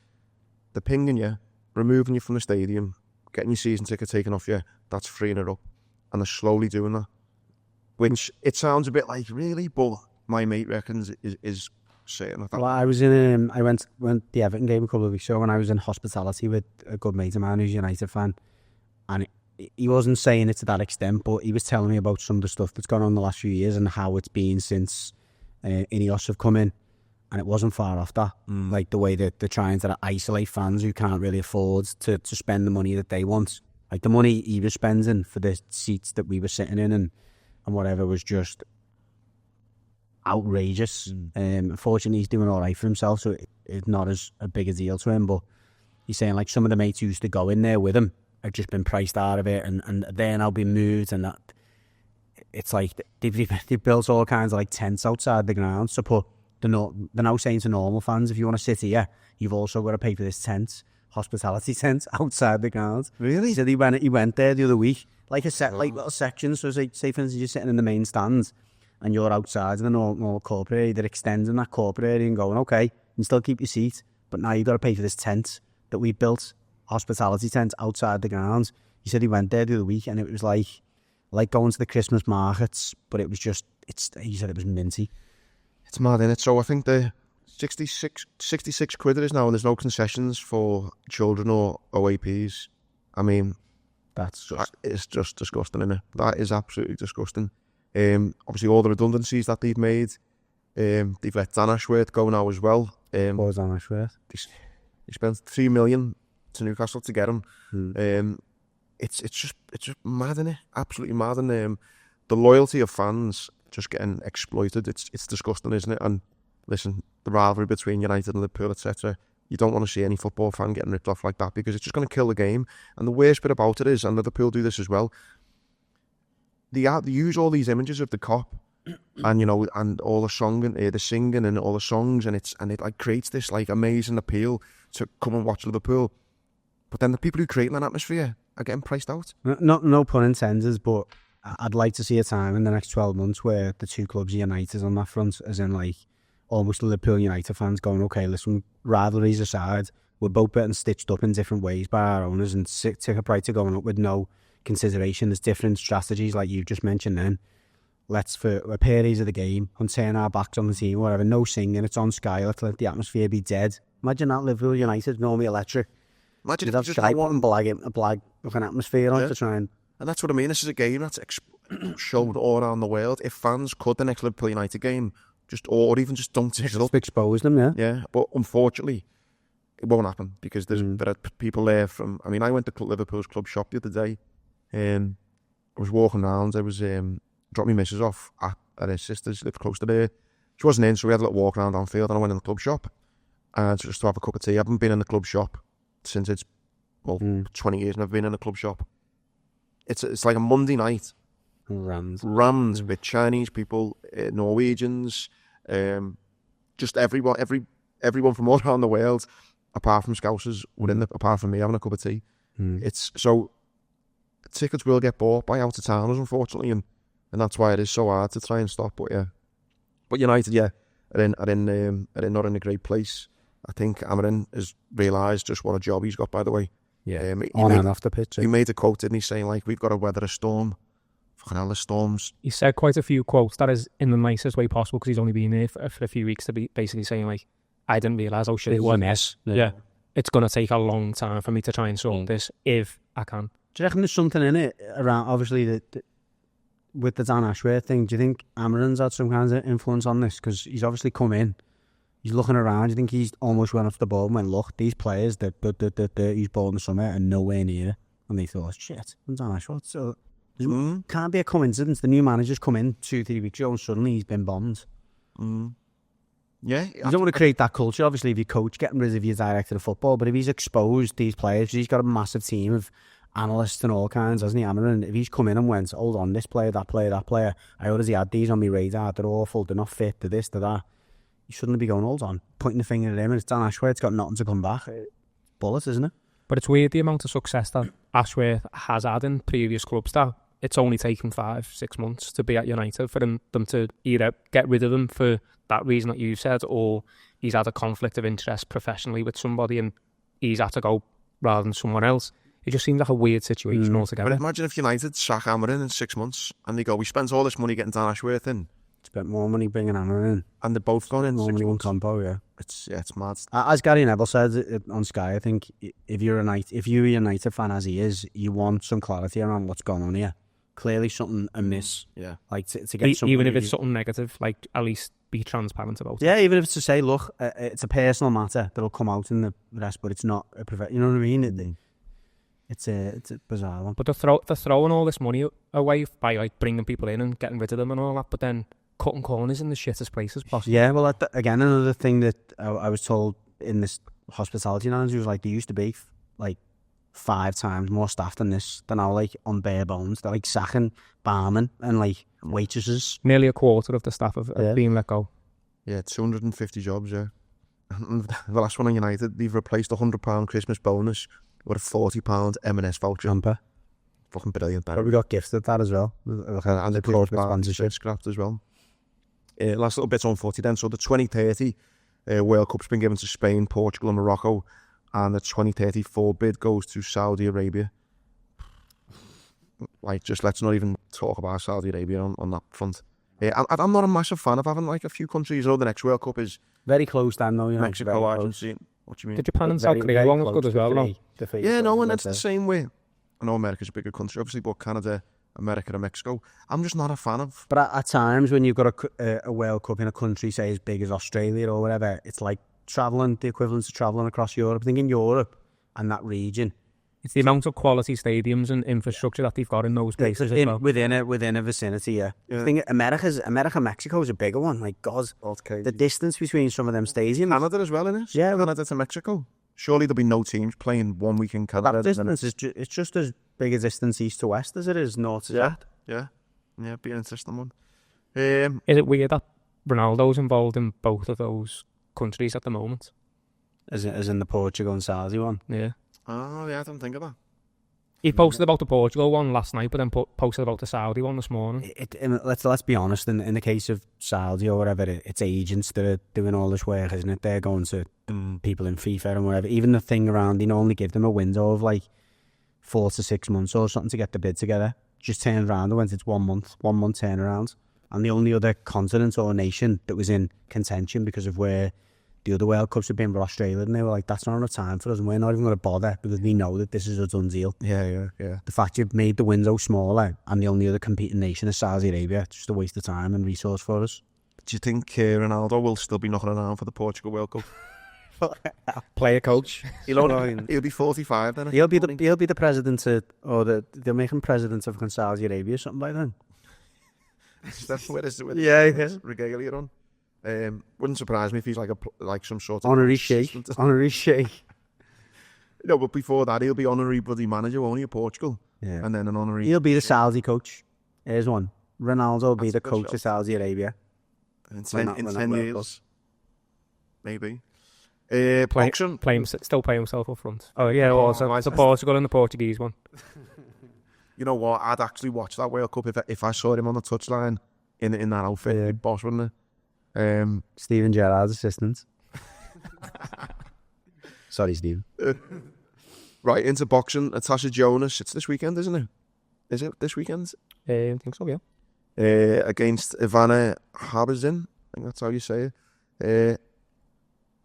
Speaker 1: they're pinging you, removing you from the stadium, getting your season ticket taken off you. That's freeing it up, and they're slowly doing that. Which it sounds a bit like, really, but my mate reckons is saying that.
Speaker 2: Well, I was in I went the Everton game a couple of weeks ago, and I was in hospitality with a good mate of mine who's a United fan, and he wasn't saying it to that extent, but he was telling me about some of the stuff that's gone on the last few years and how it's been since Ineos have come in, and it wasn't far off that. Like the way that they're trying to isolate fans who can't really afford to spend the money that they want. Like the money he was spending for the seats that we were sitting in and whatever was just outrageous. Unfortunately, he's doing all right for himself, so it's not as a big a deal to him. But he's saying like some of the mates who used to go in there with him have just been priced out of it, and they're now being moved, and that it's like they've built all kinds of like tents outside the ground. So they're now saying to normal fans, if you want to sit here, you've also got to pay for this tent, hospitality tent outside the ground.
Speaker 1: Really?
Speaker 2: He said he went there the other week. Like like little sections. So say for instance, you're sitting in the main stands and you're outside in the normal corporate area. They're extending that corporate area and going, okay, you can still keep your seat, but now you've got to pay for this tent that we built, hospitality tent outside the grounds. He said he went there the other week and it was like going to the Christmas markets, but it was just, he said it was minty.
Speaker 1: It's mad, innit? So I think the 66 quid it is now, and there's no concessions for children or OAPs. I mean, it's just disgusting, isn't it? That is absolutely disgusting. Obviously, all the redundancies that they've made, they've let Dan Ashworth go now as well.
Speaker 2: What was Dan Ashworth?
Speaker 1: They spent $3 million to Newcastle to get him. It's just mad, isn't it? Absolutely mad. And the loyalty of fans just getting exploited. It's disgusting, isn't it? And listen, the rivalry between United and Liverpool, etc. You don't want to see any football fan getting ripped off like that because it's just going to kill the game. And the worst bit about it is, and Liverpool do this as well, they use all these images of the cop and, you know, and all the the singing and all the songs, and it like creates this like amazing appeal to come and watch Liverpool. But then the people who create that atmosphere are getting priced out.
Speaker 2: No pun intended, but I'd like to see a time in the next 12 months where the two clubs are united on that front, as in like almost Liverpool United fans going, okay, listen, rivalries aside, we're both getting stitched up in different ways by our owners, and ticket prices are going up with no consideration. There's different strategies, like you've just mentioned then. Let's, for a period of the game, and turn our backs on the team, whatever, no singing, it's on Sky, let's let the atmosphere be dead. Imagine that. Liverpool United, normally electric.
Speaker 1: Imagine
Speaker 2: you'd have Sky and a blag of an atmosphere on to try and
Speaker 1: that's what I mean. This is a game that's showed all around the world. If fans could, the next Liverpool United game, or even just don't take it up.
Speaker 2: Expose them, yeah.
Speaker 1: Yeah, but unfortunately, it won't happen because there are people there from... I mean, I went to Liverpool's club shop the other day. I was walking around. I was dropped my missus off at her sister's, lived close to there. She wasn't in, so we had a little walk around downfield, and I went in the club shop just to have a cup of tea. I haven't been in the club shop since 20 years, and I've been in a club shop. It's like a Monday night. Rammed with Chinese people, Norwegians, just everyone from all around the world, apart from Scousers, apart from me having a cup of tea. It's so tickets will get bought by out of towners, unfortunately, and that's why it is so hard to try and stop. But United, are not in a great place. I think Amarin has realised just what a job he's got. By the way,
Speaker 2: on and off the pitch.
Speaker 1: He made a quote, didn't he, saying like, "We've got to weather a storm." Fucking hell, the storms.
Speaker 3: He said quite a few quotes that is in the nicest way possible because he's only been here for a few weeks, to be basically saying like, I didn't realise how shit it was a mess. Yeah. It's going to take a long time for me to try and sort this if I can.
Speaker 2: Do you reckon there's something in it around, obviously, with the Dan Ashworth thing? Do you think Amarin's had some kind of influence on this? Because he's obviously come in, he's looking around. Do you think he's almost went off the ball and went, look, these players that he's bought in the summer are nowhere near? And they thought, shit, Dan Ashworth. So can't be a coincidence. The new manager's come in 2-3 weeks ago and suddenly he's been bombed.
Speaker 1: Yeah.
Speaker 2: You don't want to create that culture, obviously, if you coach, getting rid of your director of football, but if he's exposed these players, he's got a massive team of analysts and all kinds, hasn't he, Amarin? If he's come in and went, hold on, this player, that player, I already had these on my radar, they're awful, they're not fit, they're this, they're that. You shouldn't be going, hold on, pointing the finger at him, and it's Dan Ashworth, it's got nothing to come back. Bullet, isn't it?
Speaker 3: But it's weird the amount of success that Ashworth has had in previous clubs that it's only taken 5-6 months to be at United for them to either get rid of them for that reason that you said, or he's had a conflict of interest professionally with somebody and he's had to go rather than someone else. It just seems like a weird situation altogether.
Speaker 1: But imagine if United sack Amarin in 6 months and they go, we spent all this money getting Dan Ashworth in.
Speaker 2: Spent more money bringing Amarin in.
Speaker 1: And they're both gone in.
Speaker 2: More money one combo, yeah.
Speaker 1: It's mad.
Speaker 2: As Gary Neville said on Sky, I think if you're a United fan as he is, you want some clarity around what's going on here. Clearly something amiss.
Speaker 1: Yeah.
Speaker 2: Like to get something...
Speaker 3: Even if it's something negative, like at least be transparent about it.
Speaker 2: Yeah, even if it's to say, look, it's a personal matter that'll come out in the rest, but it's not a you know what I mean? It's a bizarre one.
Speaker 3: But they're throwing all this money away by like bringing people in and getting rid of them and all that, but then cutting corners in the shittest places possible.
Speaker 2: Yeah, well, again, another thing that I was told in this hospitality manager was like, there used to be like 5 times more staff than this. They're now like on bare bones. They're like sacking barmen and like waitresses.
Speaker 3: Nearly a quarter of the staff have been let go.
Speaker 1: Yeah, 250 jobs, yeah. The last one on United, they've replaced £100 Christmas bonus with a £40 M&S voucher.
Speaker 2: Jumper.
Speaker 1: Fucking brilliant.
Speaker 2: But we got gifted that as well.
Speaker 1: And the close sponsorship scrapped as well. Last little bit on footy then. So the 2030 World Cup's been given to Spain, Portugal and Morocco, and the 2034 bid goes to Saudi Arabia. Like, just let's not even talk about Saudi Arabia on that front. I'm not a massive fan of having like a few countries. The next World Cup is
Speaker 2: very close then, though. You know,
Speaker 1: Mexico, Argentina. What do you mean?
Speaker 3: The Japan and South Korea one was good as well, no?
Speaker 1: Yeah, no, and it's the same way. I know America's a bigger country, obviously, but Canada, America and Mexico, I'm just not a fan of.
Speaker 2: But at times when you've got a World Cup in a country, say as big as Australia or whatever, it's like travelling, the equivalent of travelling across Europe. I think in Europe and that region,
Speaker 3: it's the amount of quality stadiums and infrastructure that they've got in those places as well.
Speaker 2: Within a vicinity, yeah. I think Mexico is a bigger one. Like, God, the distance between some of them stadiums.
Speaker 1: Canada as well, innit?
Speaker 2: Yeah.
Speaker 1: Canada to Mexico. Surely there'll be no teams playing 1 week in Canada.
Speaker 2: That distance it's just as big a distance east to west as it is north to south.
Speaker 1: Yeah, be an interesting one.
Speaker 3: Is it weird that Ronaldo's involved in both of those countries at the moment?
Speaker 2: As in the Portugal and Saudi one?
Speaker 3: Yeah.
Speaker 1: Oh, yeah, I didn't think of that.
Speaker 3: He posted about the Portugal one last night, but then posted about the Saudi one this morning.
Speaker 2: Let's be honest. In the case of Saudi or whatever, it's agents that are doing all this work, isn't it? They're going to people in FIFA and whatever. Even the thing around, they only give them a window of like 4 to 6 months or something to get the bid together. Just turned around and went, it's 1 month turnaround. And the only other continent or nation that was in contention because of where the other World Cups have been were Australia, and they were like, that's not enough time for us, and we're not even going to bother because we know that this is a done deal.
Speaker 1: Yeah.
Speaker 2: The fact you've made the window smaller and the only other competing nation is Saudi Arabia, it's just a waste of time and resource for us.
Speaker 1: Do you think Ronaldo will still be knocking around for the Portugal World Cup?
Speaker 3: Player coach.
Speaker 1: He'll be 45 then.
Speaker 2: He'll be the president they'll make him president of Saudi Arabia or something like that.
Speaker 1: That's where this
Speaker 2: Yeah.
Speaker 1: regalia on. Wouldn't surprise me if he's like some sort of
Speaker 2: honorary sheikh.
Speaker 1: No, but before that, he'll be honorary bloody manager, won't he, of Portugal?
Speaker 2: Yeah.
Speaker 1: And then an honorary...
Speaker 2: He'll be the Saudi coach. Here's one. Ronaldo will be the coach
Speaker 1: shot.
Speaker 2: of Saudi Arabia.
Speaker 1: In 10 years. Maybe.
Speaker 3: Still pay himself up front. Oh, yeah, also. It's the Portugal and the Portuguese one.
Speaker 1: You know what? I'd actually watch that World Cup if I saw him on the touchline in that outfit.
Speaker 2: Yeah.
Speaker 1: Big boss, wouldn't it?
Speaker 2: Steven Gerrard's assistant. Sorry, Steve.
Speaker 1: Right, into boxing. Natasha Jonas. It's this weekend, isn't it? Is it this weekend?
Speaker 3: I think so, yeah.
Speaker 1: Against Ivana Habazin. I think that's how you say it.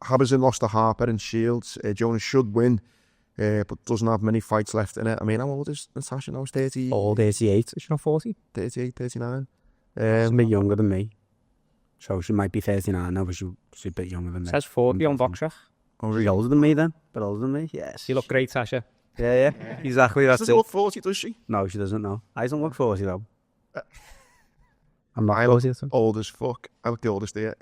Speaker 1: Habazin lost to Harper in Shields. Jonas should win, but doesn't have many fights left in it. I mean, how old is Natasha now? She's 30?
Speaker 2: Old, 88.
Speaker 3: Is she not 40?
Speaker 1: 38, 39.
Speaker 2: She's a bit younger than me. So she might be 39 now, but she's a bit younger than me.
Speaker 3: Says 40 on Boxrec.
Speaker 2: Oh, she's older than me then? Bit older than me? Yes.
Speaker 3: You look great, Tasha.
Speaker 2: Yeah. Exactly.
Speaker 1: She
Speaker 2: That's
Speaker 1: doesn't
Speaker 2: it.
Speaker 1: look 40, does she?
Speaker 2: No, she doesn't, no. I don't look 40 though. I'm not 40.
Speaker 1: Old as fuck. I look the oldest there.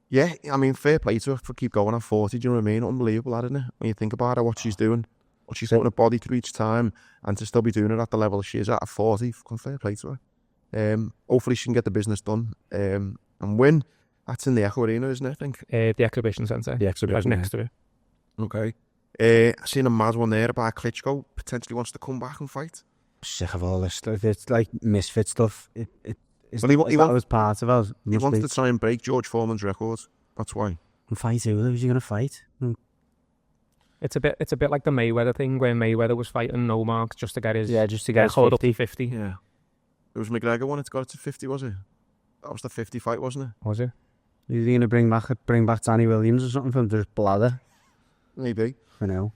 Speaker 1: Yeah, I mean, fair play to her for keep going at 40, do you know what I mean? Unbelievable, isn't it? When you think about her, what she's doing, what she's putting her body through each time, and to still be doing it at the level she is at 40, fair play to her. Hopefully she can get the business done and win. That's in the Echo Arena, isn't it, I think?
Speaker 3: The exhibition centre.
Speaker 2: The exhibition,
Speaker 3: next to it.
Speaker 1: Okay. I seen a mad one there about Klitschko potentially wants to come back and fight.
Speaker 2: Sick of all this stuff. It's like misfit stuff. He was part of us.
Speaker 1: He wants to try and break George Foreman's record. That's why.
Speaker 2: And fight who? Who's he going to fight?
Speaker 3: It's a bit like the Mayweather thing where Mayweather was fighting no marks just to get his
Speaker 2: hold
Speaker 3: up to 50.
Speaker 1: Yeah. It was McGregor wanted to go to 50, was it? That was the 50 fight, wasn't it?
Speaker 3: Was it?
Speaker 2: Is he going to bring back Danny Williams or something from just bladder?
Speaker 1: Maybe.
Speaker 2: I know.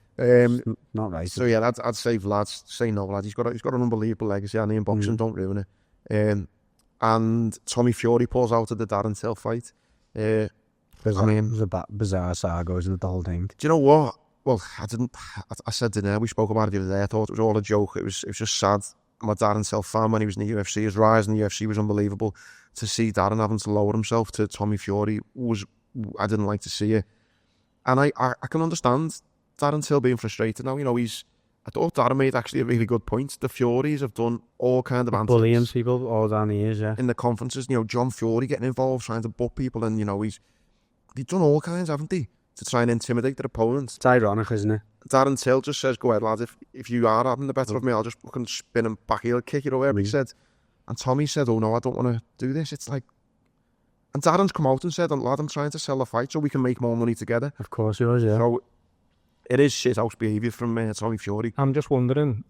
Speaker 2: Not right.
Speaker 1: So yeah, I'd say Vlad's say no, Vlad. He's got an unbelievable legacy, and in boxing, don't ruin it. And Tommy Fury pulls out of the Darren Till fight.
Speaker 2: It was a bizarre saga, isn't it, the whole thing?
Speaker 1: Do you know what? Well, I said to her, we spoke about it the other day. I thought it was all a joke. It was just sad. I'm a Darren Till fan when he was in the UFC. His rise in the UFC was unbelievable. To see Darren having to lower himself to Tommy Fury I didn't like to see it. And I can understand Darren Till being frustrated now. You know, I thought Darren made actually a really good point. The Furies have done all kind of antics.
Speaker 2: Bullying people all down the years, yeah.
Speaker 1: In the conferences, you know, John Fury getting involved, trying to butt people, and, you know, they've done all kinds, haven't they? To try and intimidate their opponents.
Speaker 2: It's ironic, isn't it?
Speaker 1: Darren Till just says, go ahead, lads, if you are having the better of me, I'll just fucking spin and back heel kick you or whatever he said. And Tommy said, oh no, I don't want to do this. It's like... And Darren's come out and said, lad, I'm trying to sell the fight so we can make more money together.
Speaker 2: Of course he was, yeah.
Speaker 1: So it is shithouse behaviour from Tommy Fury.
Speaker 3: I'm just wondering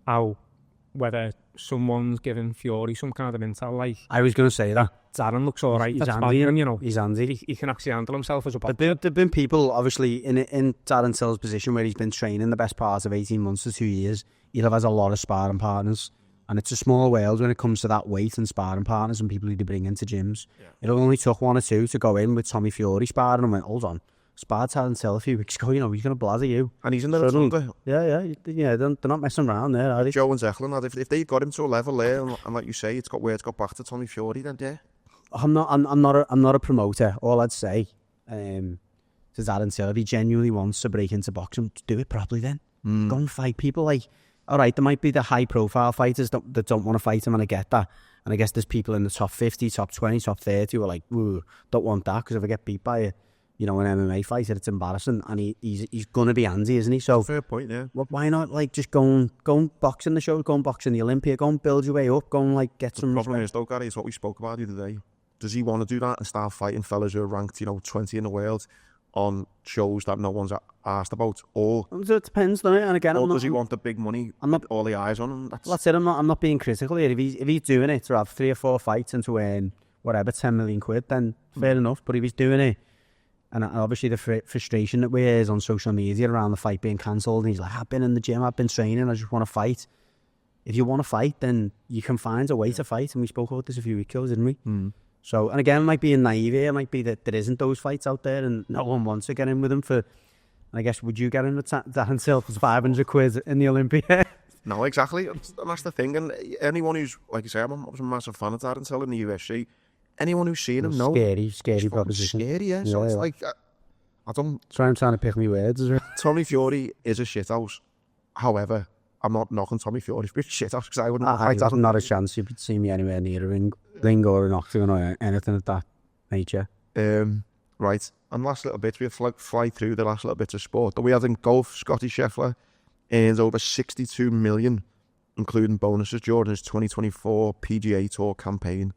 Speaker 3: whether someone's giving Fury some kind of intel, like...
Speaker 2: I was going to say that.
Speaker 3: Darren looks all right.
Speaker 2: He's
Speaker 3: That's
Speaker 2: handy,
Speaker 3: fine, you know.
Speaker 2: He's handy.
Speaker 3: He can actually handle himself as a boxer.
Speaker 2: There've been people, obviously, in Darren Till's position where he's been training the best part of 18 months to 2 years. He'll have had a lot of sparring partners. And it's a small world when it comes to that weight and sparring partners and people who they bring into gyms. Yeah. It only took one or two to go in with Tommy Fury sparring and went, hold on, sparred Darren Till a few weeks ago, you know, he's going to blather you.
Speaker 1: And he's in the rotunda.
Speaker 2: Yeah, they're not messing around there, are they?
Speaker 1: Joe and Zechlin, if they got him to a level there, and like you say, it's got back to Tommy Fury, then yeah.
Speaker 2: I'm not a promoter. All I'd say to Darren Till, if he genuinely wants to break into boxing, do it properly then. Go and fight people. Like, all right, there might be the high-profile fighters that don't want to fight him, and I get that. And I guess there's people in the top 50, top 20, top 30 who are like, ooh, don't want that, because if I get beat by you know, an MMA fighter, it's embarrassing, and he's going to be handy, isn't he? So
Speaker 1: fair point, yeah.
Speaker 2: Why not, like, just go and box in the show, go and box in the Olympia, go and build your way up, go and, like, get some...
Speaker 1: The problem is, though, Gary, it's what we spoke about the other day. Does he want to do that and start fighting fellas who are ranked, you know, 20 in the world on shows that no one's asked about? Or
Speaker 2: it depends, doesn't it? And again,
Speaker 1: does he want the big money with all the eyes on him?
Speaker 2: That's it. I'm not being critical here. If he's doing it to have 3 or 4 fights and to earn whatever 10 million quid, then fair enough. But if he's doing it, and obviously the frustration that we hear is on social media around the fight being cancelled, and he's like, I've been in the gym, I've been training, I just want to fight. If you want to fight, then you can find a way to fight, and we spoke about this a few weeks ago, didn't we? So, and again, it might be a naive here, it might be that there isn't those fights out there and no one wants to get in with them for, and I guess, would you get in with Darren Silva's 500 quid in the Olympia?
Speaker 1: No, exactly. And that's the thing. And anyone who's, like you say, I'm a massive fan of Darren Silva in the UFC. Anyone who's seen him knows.
Speaker 2: Scary proposition.
Speaker 1: Scary, yeah. So it's like, I don't...
Speaker 2: Trying to pick me words, is it?
Speaker 1: Tommy Fury is a shithouse. However, I'm not knocking Tommy Fury for a shithouse because I wouldn't fight that.
Speaker 2: Not a chance you'd see me anywhere near a ring or an octagon or anything of that nature.
Speaker 1: Right. And last little bit, we fly through the last little bits of sport. We had in golf, Scotty Scheffler earns over 62 million, including bonuses, during his 2024 PGA Tour campaign.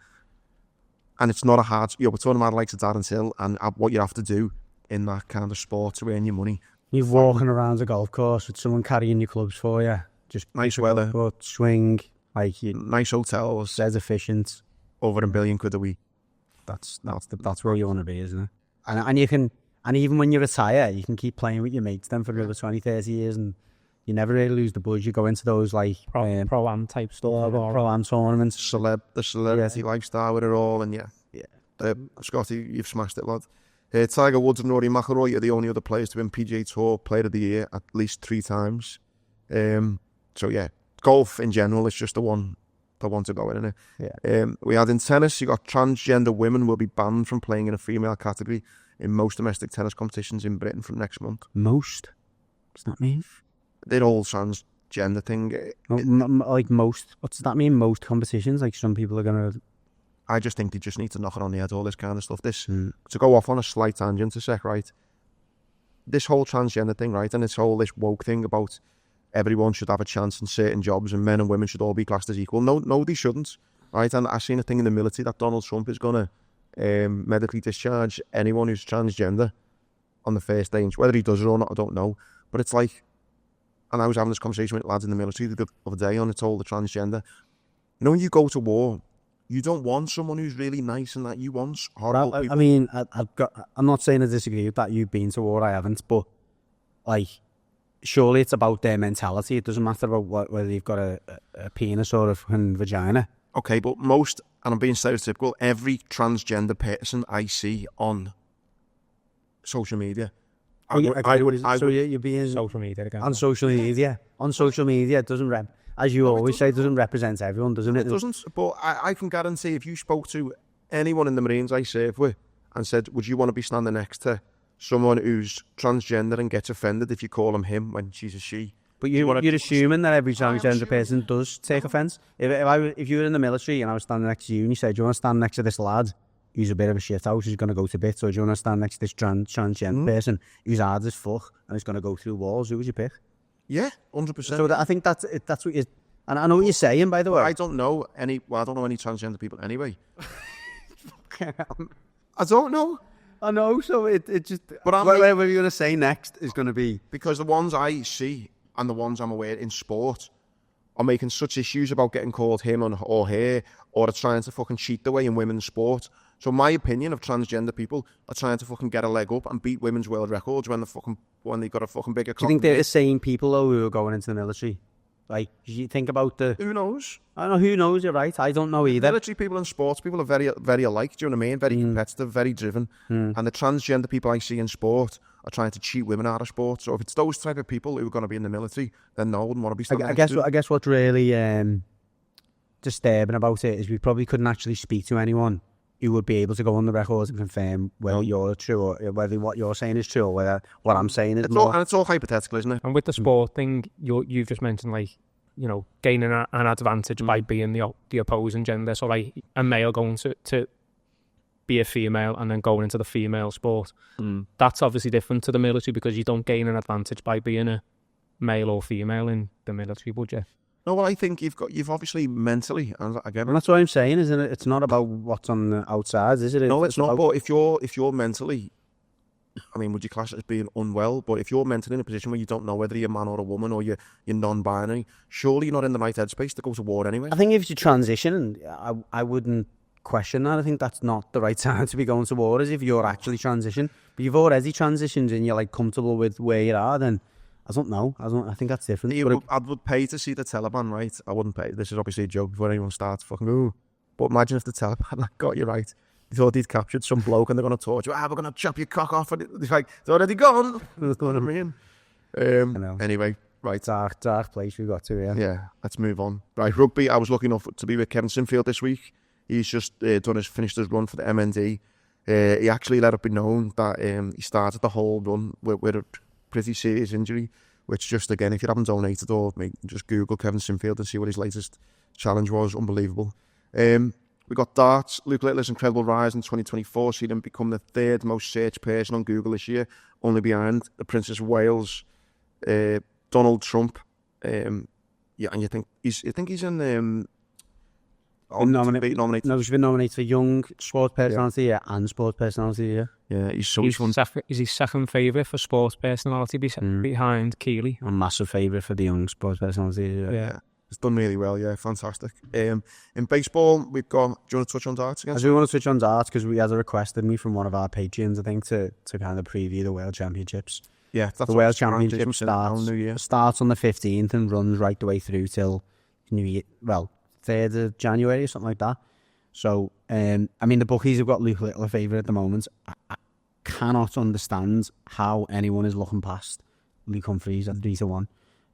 Speaker 1: And it's not a hard... we're talking about like Darren Till and what you have to do in that kind of sport to earn your money.
Speaker 2: You're walking around a golf course with someone carrying your clubs for you. Just
Speaker 1: nice weather.
Speaker 2: Swing. Like
Speaker 1: nice hotels.
Speaker 2: Dead efficient.
Speaker 1: Over $1 billion quid a week.
Speaker 2: That's where you want to be, isn't it? And you can... And even when you retire, you can keep playing with your mates then for another 20, 30 years, and you never really lose the buzz. You go into those like
Speaker 3: pro-am type stuff, or
Speaker 2: pro-am tournaments,
Speaker 1: the celebrity lifestyle with it all, and Scotty, you've smashed it, lad. Tiger Woods and Rory McIlroy are the only other players to win PGA Tour Player of the Year at least 3 times. So yeah, golf in general is just the one to go in, isn't it?
Speaker 2: Yeah.
Speaker 1: We had in tennis, you got transgender women will be banned from playing in a female category in most domestic tennis competitions in Britain from next month.
Speaker 2: Most? What's that mean?
Speaker 1: They're all transgender thing.
Speaker 2: Like most? What does that mean? Most competitions? Like some people are going to...
Speaker 1: I just think they just need to knock it on the head, all this kind of stuff. To go off on a slight tangent a sec, right? This whole transgender thing, right? And this woke thing about everyone should have a chance in certain jobs and men and women should all be classed as equal. No, they shouldn't, right? And I've seen a thing in the military that Donald Trump is going to medically discharge anyone who's transgender on the first day. Whether he does it or not, I don't know. But it's like, and I was having this conversation with lads in the military the other day on it's all the transgender. You know, when you go to war, you don't want someone who's really nice and that you want horrible people.
Speaker 2: I mean, I'm not saying I disagree with that. You've been to war, I haven't. But, like, surely it's about their mentality. It doesn't matter about whether you've got a penis or a vagina.
Speaker 1: Okay, but most, and I'm being stereotypical, every transgender person I see on social media...
Speaker 2: you're being...
Speaker 3: Social media again.
Speaker 2: On social media. On social media, it doesn't... As you always say, it doesn't represent everyone, doesn't it?
Speaker 1: It doesn't, but I can guarantee if you spoke to anyone in the Marines I serve with and said, would you want to be standing next to someone who's transgender and gets offended if you call him when she's a she?
Speaker 2: But you're assuming that every transgender person does take offence. If you were in the military and I was standing next to you and you said, do you want to stand next to this lad who's a bit of a shithouse, who's going to go to bits, or do you want to stand next to this transgender person who's hard as fuck and is going to go through walls, who would you pick?
Speaker 1: Yeah, 100%.
Speaker 2: So I think that's what you... And I know what you're saying, by the way.
Speaker 1: I don't know any transgender people anyway. I don't know.
Speaker 2: I know, so it just...
Speaker 1: But
Speaker 2: whatever you're going to say next is going to be...
Speaker 1: Because the ones I see and the ones I'm aware in sport are making such issues about getting called him or her, or are trying to fucking cheat their way in women's sport. So my opinion of transgender people are trying to fucking get a leg up and beat women's world records when they got a fucking bigger...
Speaker 2: Do you think they're the same people, though, who are going into the military? Like, you think about the...
Speaker 1: Who knows?
Speaker 2: I don't know, who knows, you're right. I don't know either.
Speaker 1: Military people and sports people are very, very alike, do you know what I mean? Very competitive, very driven. And the transgender people I see in sport are trying to cheat women out of sport. So if it's those type of people who are going to be in the military, then no, I wouldn't want to be standing next to.
Speaker 2: I guess what's really disturbing about it is we probably couldn't actually speak to anyone who would be able to go on the records and confirm whether you're true or whether what you're saying is true or whether what I'm saying is
Speaker 1: and it's all hypothetical, isn't it?
Speaker 3: And with the sport thing, you've just mentioned, like, you know, gaining an advantage by being the opposing gender. So, like, a male going to be a female and then going into the female sport. That's obviously different to the military because you don't gain an advantage by being a male or female in the military, would you?
Speaker 1: No, well, I think you've obviously mentally, and again,
Speaker 2: And that's what I'm saying, isn't it? It's not about what's on the outside, is it?
Speaker 1: no, it's not. But if you're mentally, I mean, would you class it as being unwell? But if you're mentally in a position where you don't know whether you're a man or a woman or you're non-binary, surely you're not in the right headspace to go to war anyway.
Speaker 2: I think if you transition, I wouldn't question that. I think that's not the right time to be going to war, is if you're actually transitioned. But you've already transitioned and you're like comfortable with where you are, then I don't know. I think that's different.
Speaker 1: I would pay to see the Taliban, right? I wouldn't pay. This is obviously a joke before anyone starts fucking, ooh. But imagine if the Taliban got you right. They thought he'd captured some bloke and they're going to torture you. We're going to chop your cock off. And it's like, it's already gone. That's what I mean. Anyway, right.
Speaker 2: Dark place we got to, yeah.
Speaker 1: Yeah, let's move on. Right, rugby. I was lucky enough to be with Kevin Sinfield this week. He's just finished his run for the MND. He actually let it be known that he started the whole run with a pretty serious injury, which just, again, if you haven't donated or just Google Kevin Sinfield and see what his latest challenge was. Unbelievable. We got darts. Luke Littler's incredible rise in 2024 seen him become the third most searched person on Google this year, only behind the Princess of Wales, Donald Trump. And you think he's in
Speaker 2: nominated. No, he's been nominated for Young Sports Personality Year and Sports Personality Year.
Speaker 1: Yeah, he's
Speaker 3: his second favourite for Sports Personality behind Keeley.
Speaker 2: A massive favourite for the Young Sports Personality Year.
Speaker 1: Yeah. It's done really well, yeah, fantastic. In baseball, we've got, do you want to touch on darts again?
Speaker 2: I do want to touch on darts because we had a request, didn't we, from one of our Patreons, I think, to kind of preview the World Championships.
Speaker 1: Yeah, that's
Speaker 2: the World Championships starts on the 15th and runs right the way through till New Year, 3rd of January or something like that. So, I mean, the bookies have got Luke Littler favourite at the moment. I cannot understand how anyone is looking past Luke Humphries at 3-1.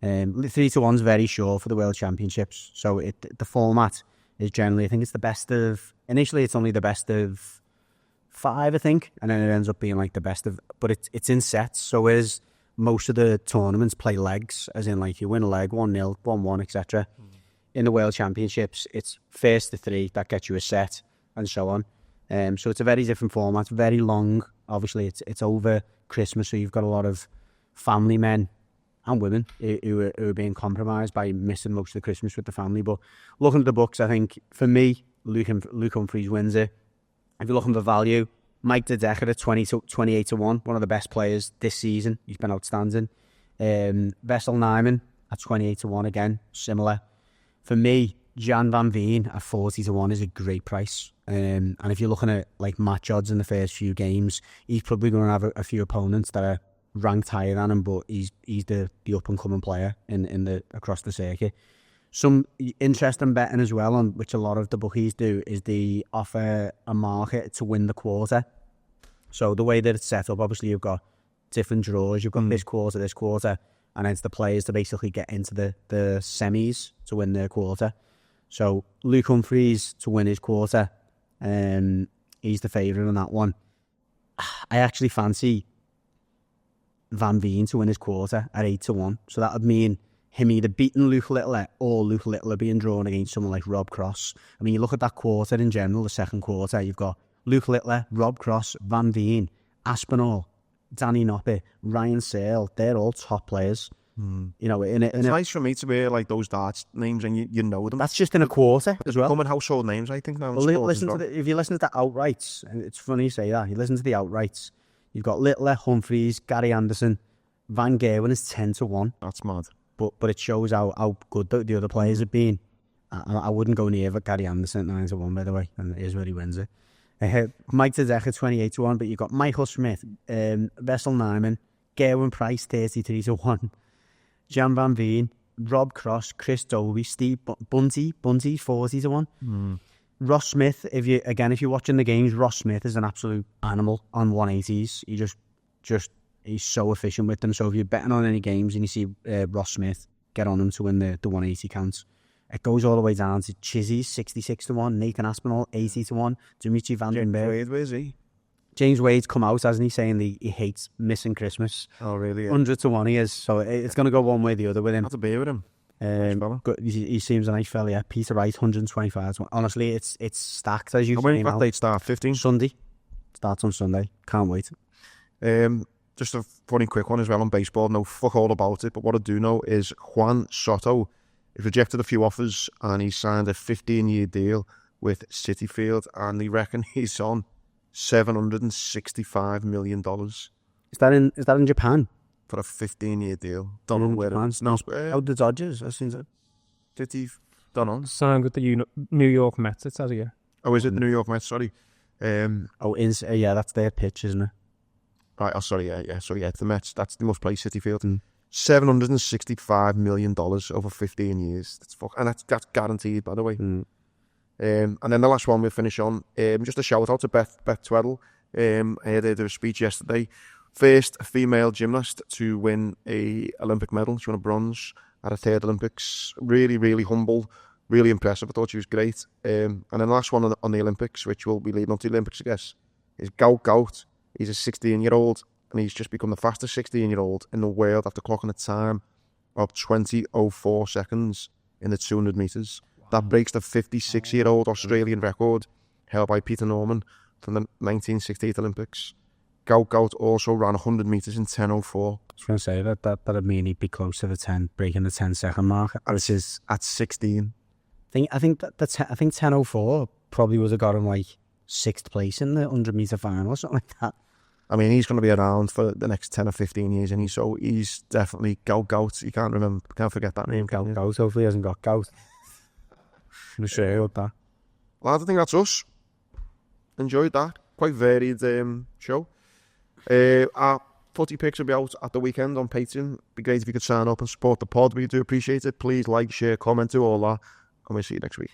Speaker 2: 3-1's very short for the World Championships. So the format is generally, I think it's the best of, initially it's only the best of 5, I think, and then it ends up being like the best of, but it's in sets. So whereas most of the tournaments play legs, as in like you win a leg, 1-0, 1-1, etc. In the World Championships, it's first to 3, that gets you a set, and so on. So it's a very different format, very long. Obviously, it's over Christmas, so you've got a lot of family men and women who are being compromised by missing most of the Christmas with the family. But looking at the books, I think, for me, Luke Humphries wins it. If you're looking for value, Mike Dijk at 28-1, one of the best players this season. He's been outstanding. Vessel Nyman at 28-1 again, similar. For me, Jan van Veen at 40-1 is a great price. And if you're looking at like match odds in the first few games, he's probably going to have a few opponents that are ranked higher than him, but he's the up and coming player in the across the circuit. Some interesting betting as well, on which a lot of the bookies do, is they offer a market to win the quarter. So the way that it's set up, obviously you've got different draws. You've got this quarter, and it's the players to basically get into the semis to win their quarter. So Luke Humphries to win his quarter, he's the favourite on that one. I actually fancy Van Veen to win his quarter at 8-1. So that would mean him either beating Luke Littler or Luke Littler being drawn against someone like Rob Cross. I mean, you look at that quarter in general, the second quarter, you've got Luke Littler, Rob Cross, Van Veen, Aspinall, Danny Noppert, Ryan Searle. They're all top players. You know, it's
Speaker 1: nice for me to hear like those darts names and you know them.
Speaker 2: That's just in a quarter as well.
Speaker 1: Common household names, I think. Now,
Speaker 2: well, if you listen to the outrights, and it's funny you say that, you listen to the outrights, you've got Littler, Humphries, Gary Anderson, Van Gerwen is 10-1.
Speaker 1: That's mad.
Speaker 2: But it shows how good the other players have been. I wouldn't go near Gary Anderson at 9-1, by the way, and it is where he wins it. Mike Dijk at 28-1, but you've got Michael Smith, Vessel Nyman, Gerwin Price 33-1, Jan Van Veen, Rob Cross, Chris Dobie, Steve Bunty 40-1. Ross Smith, if you're watching the games, Ross Smith is an absolute animal on 180s. He just he's so efficient with them. So if you're betting on any games and you see Ross Smith, get on him to win the 180 counts. It goes all the way down to Chizzy 66-1, Nathan Aspinall 80-1, Dimitri Van den Berg.
Speaker 1: Where's he?
Speaker 2: James Wade's come out, hasn't he, saying he hates missing Christmas.
Speaker 1: Oh, really? Yeah.
Speaker 2: 100-1 he is. So it's going to go one way or the other with him.
Speaker 1: Have a beer with him.
Speaker 2: He seems a nice fella, yeah. Peter Wright, 125. Honestly, it's stacked as you
Speaker 1: say. When did that date start? 15?
Speaker 2: Sunday. Starts on Sunday. Can't wait.
Speaker 1: Just a funny quick one as well on baseball. No fuck all about it, but what I do know is Juan Soto has rejected a few offers and he signed a 15-year deal with Citi Field, and they reckon he's on $765 million.
Speaker 2: Is that in Japan?
Speaker 1: For a 15-year deal. Don't know where it's
Speaker 2: no. How the Dodgers? I seen that.
Speaker 1: City, don't know.
Speaker 3: Signed with the New York Mets, it says here.
Speaker 1: Oh, is it the New York Mets? Sorry.
Speaker 2: Yeah, that's their pitch, isn't it?
Speaker 1: Right, sorry, it's the Mets. They must play Citi Field. $765 million over 15 years. That's guaranteed, by the way. And then the last one we'll finish on, just a shout out to Beth Tweddle. I heard her do a speech yesterday. First female gymnast to win a Olympic medal. She won a bronze at her third Olympics. Really, really humble, really impressive. I thought she was great. And then the last one on the Olympics, which will be leading up to the Olympics, I guess, is Gout. He's a 16-year-old, and he's just become the fastest 16-year-old in the world after clocking a time of 20:04 seconds in the 200 metres. Wow. That breaks the 56-year-old Australian record held by Peter Norman from the 1968 Olympics. Gout also ran 100 metres in 10:04.
Speaker 2: I was going to say that'd mean he'd be close to breaking the 10-second mark.
Speaker 1: And it's at 16.
Speaker 2: I think 10:04 probably would have got him like 6th place in the 100-metre final or something like that.
Speaker 1: I mean, he's going to be around for the next 10 or 15 years, and so he's definitely Gout. You can't forget that name.
Speaker 2: Gout. Hopefully he hasn't got gout. I'm sure about that.
Speaker 1: Well, I think that's us. Enjoyed that. Quite varied show. Our footy picks will be out at the weekend on Patreon. It'd be great if you could sign up and support the pod. We do appreciate it. Please like, share, comment, do all that. And we'll see you next week.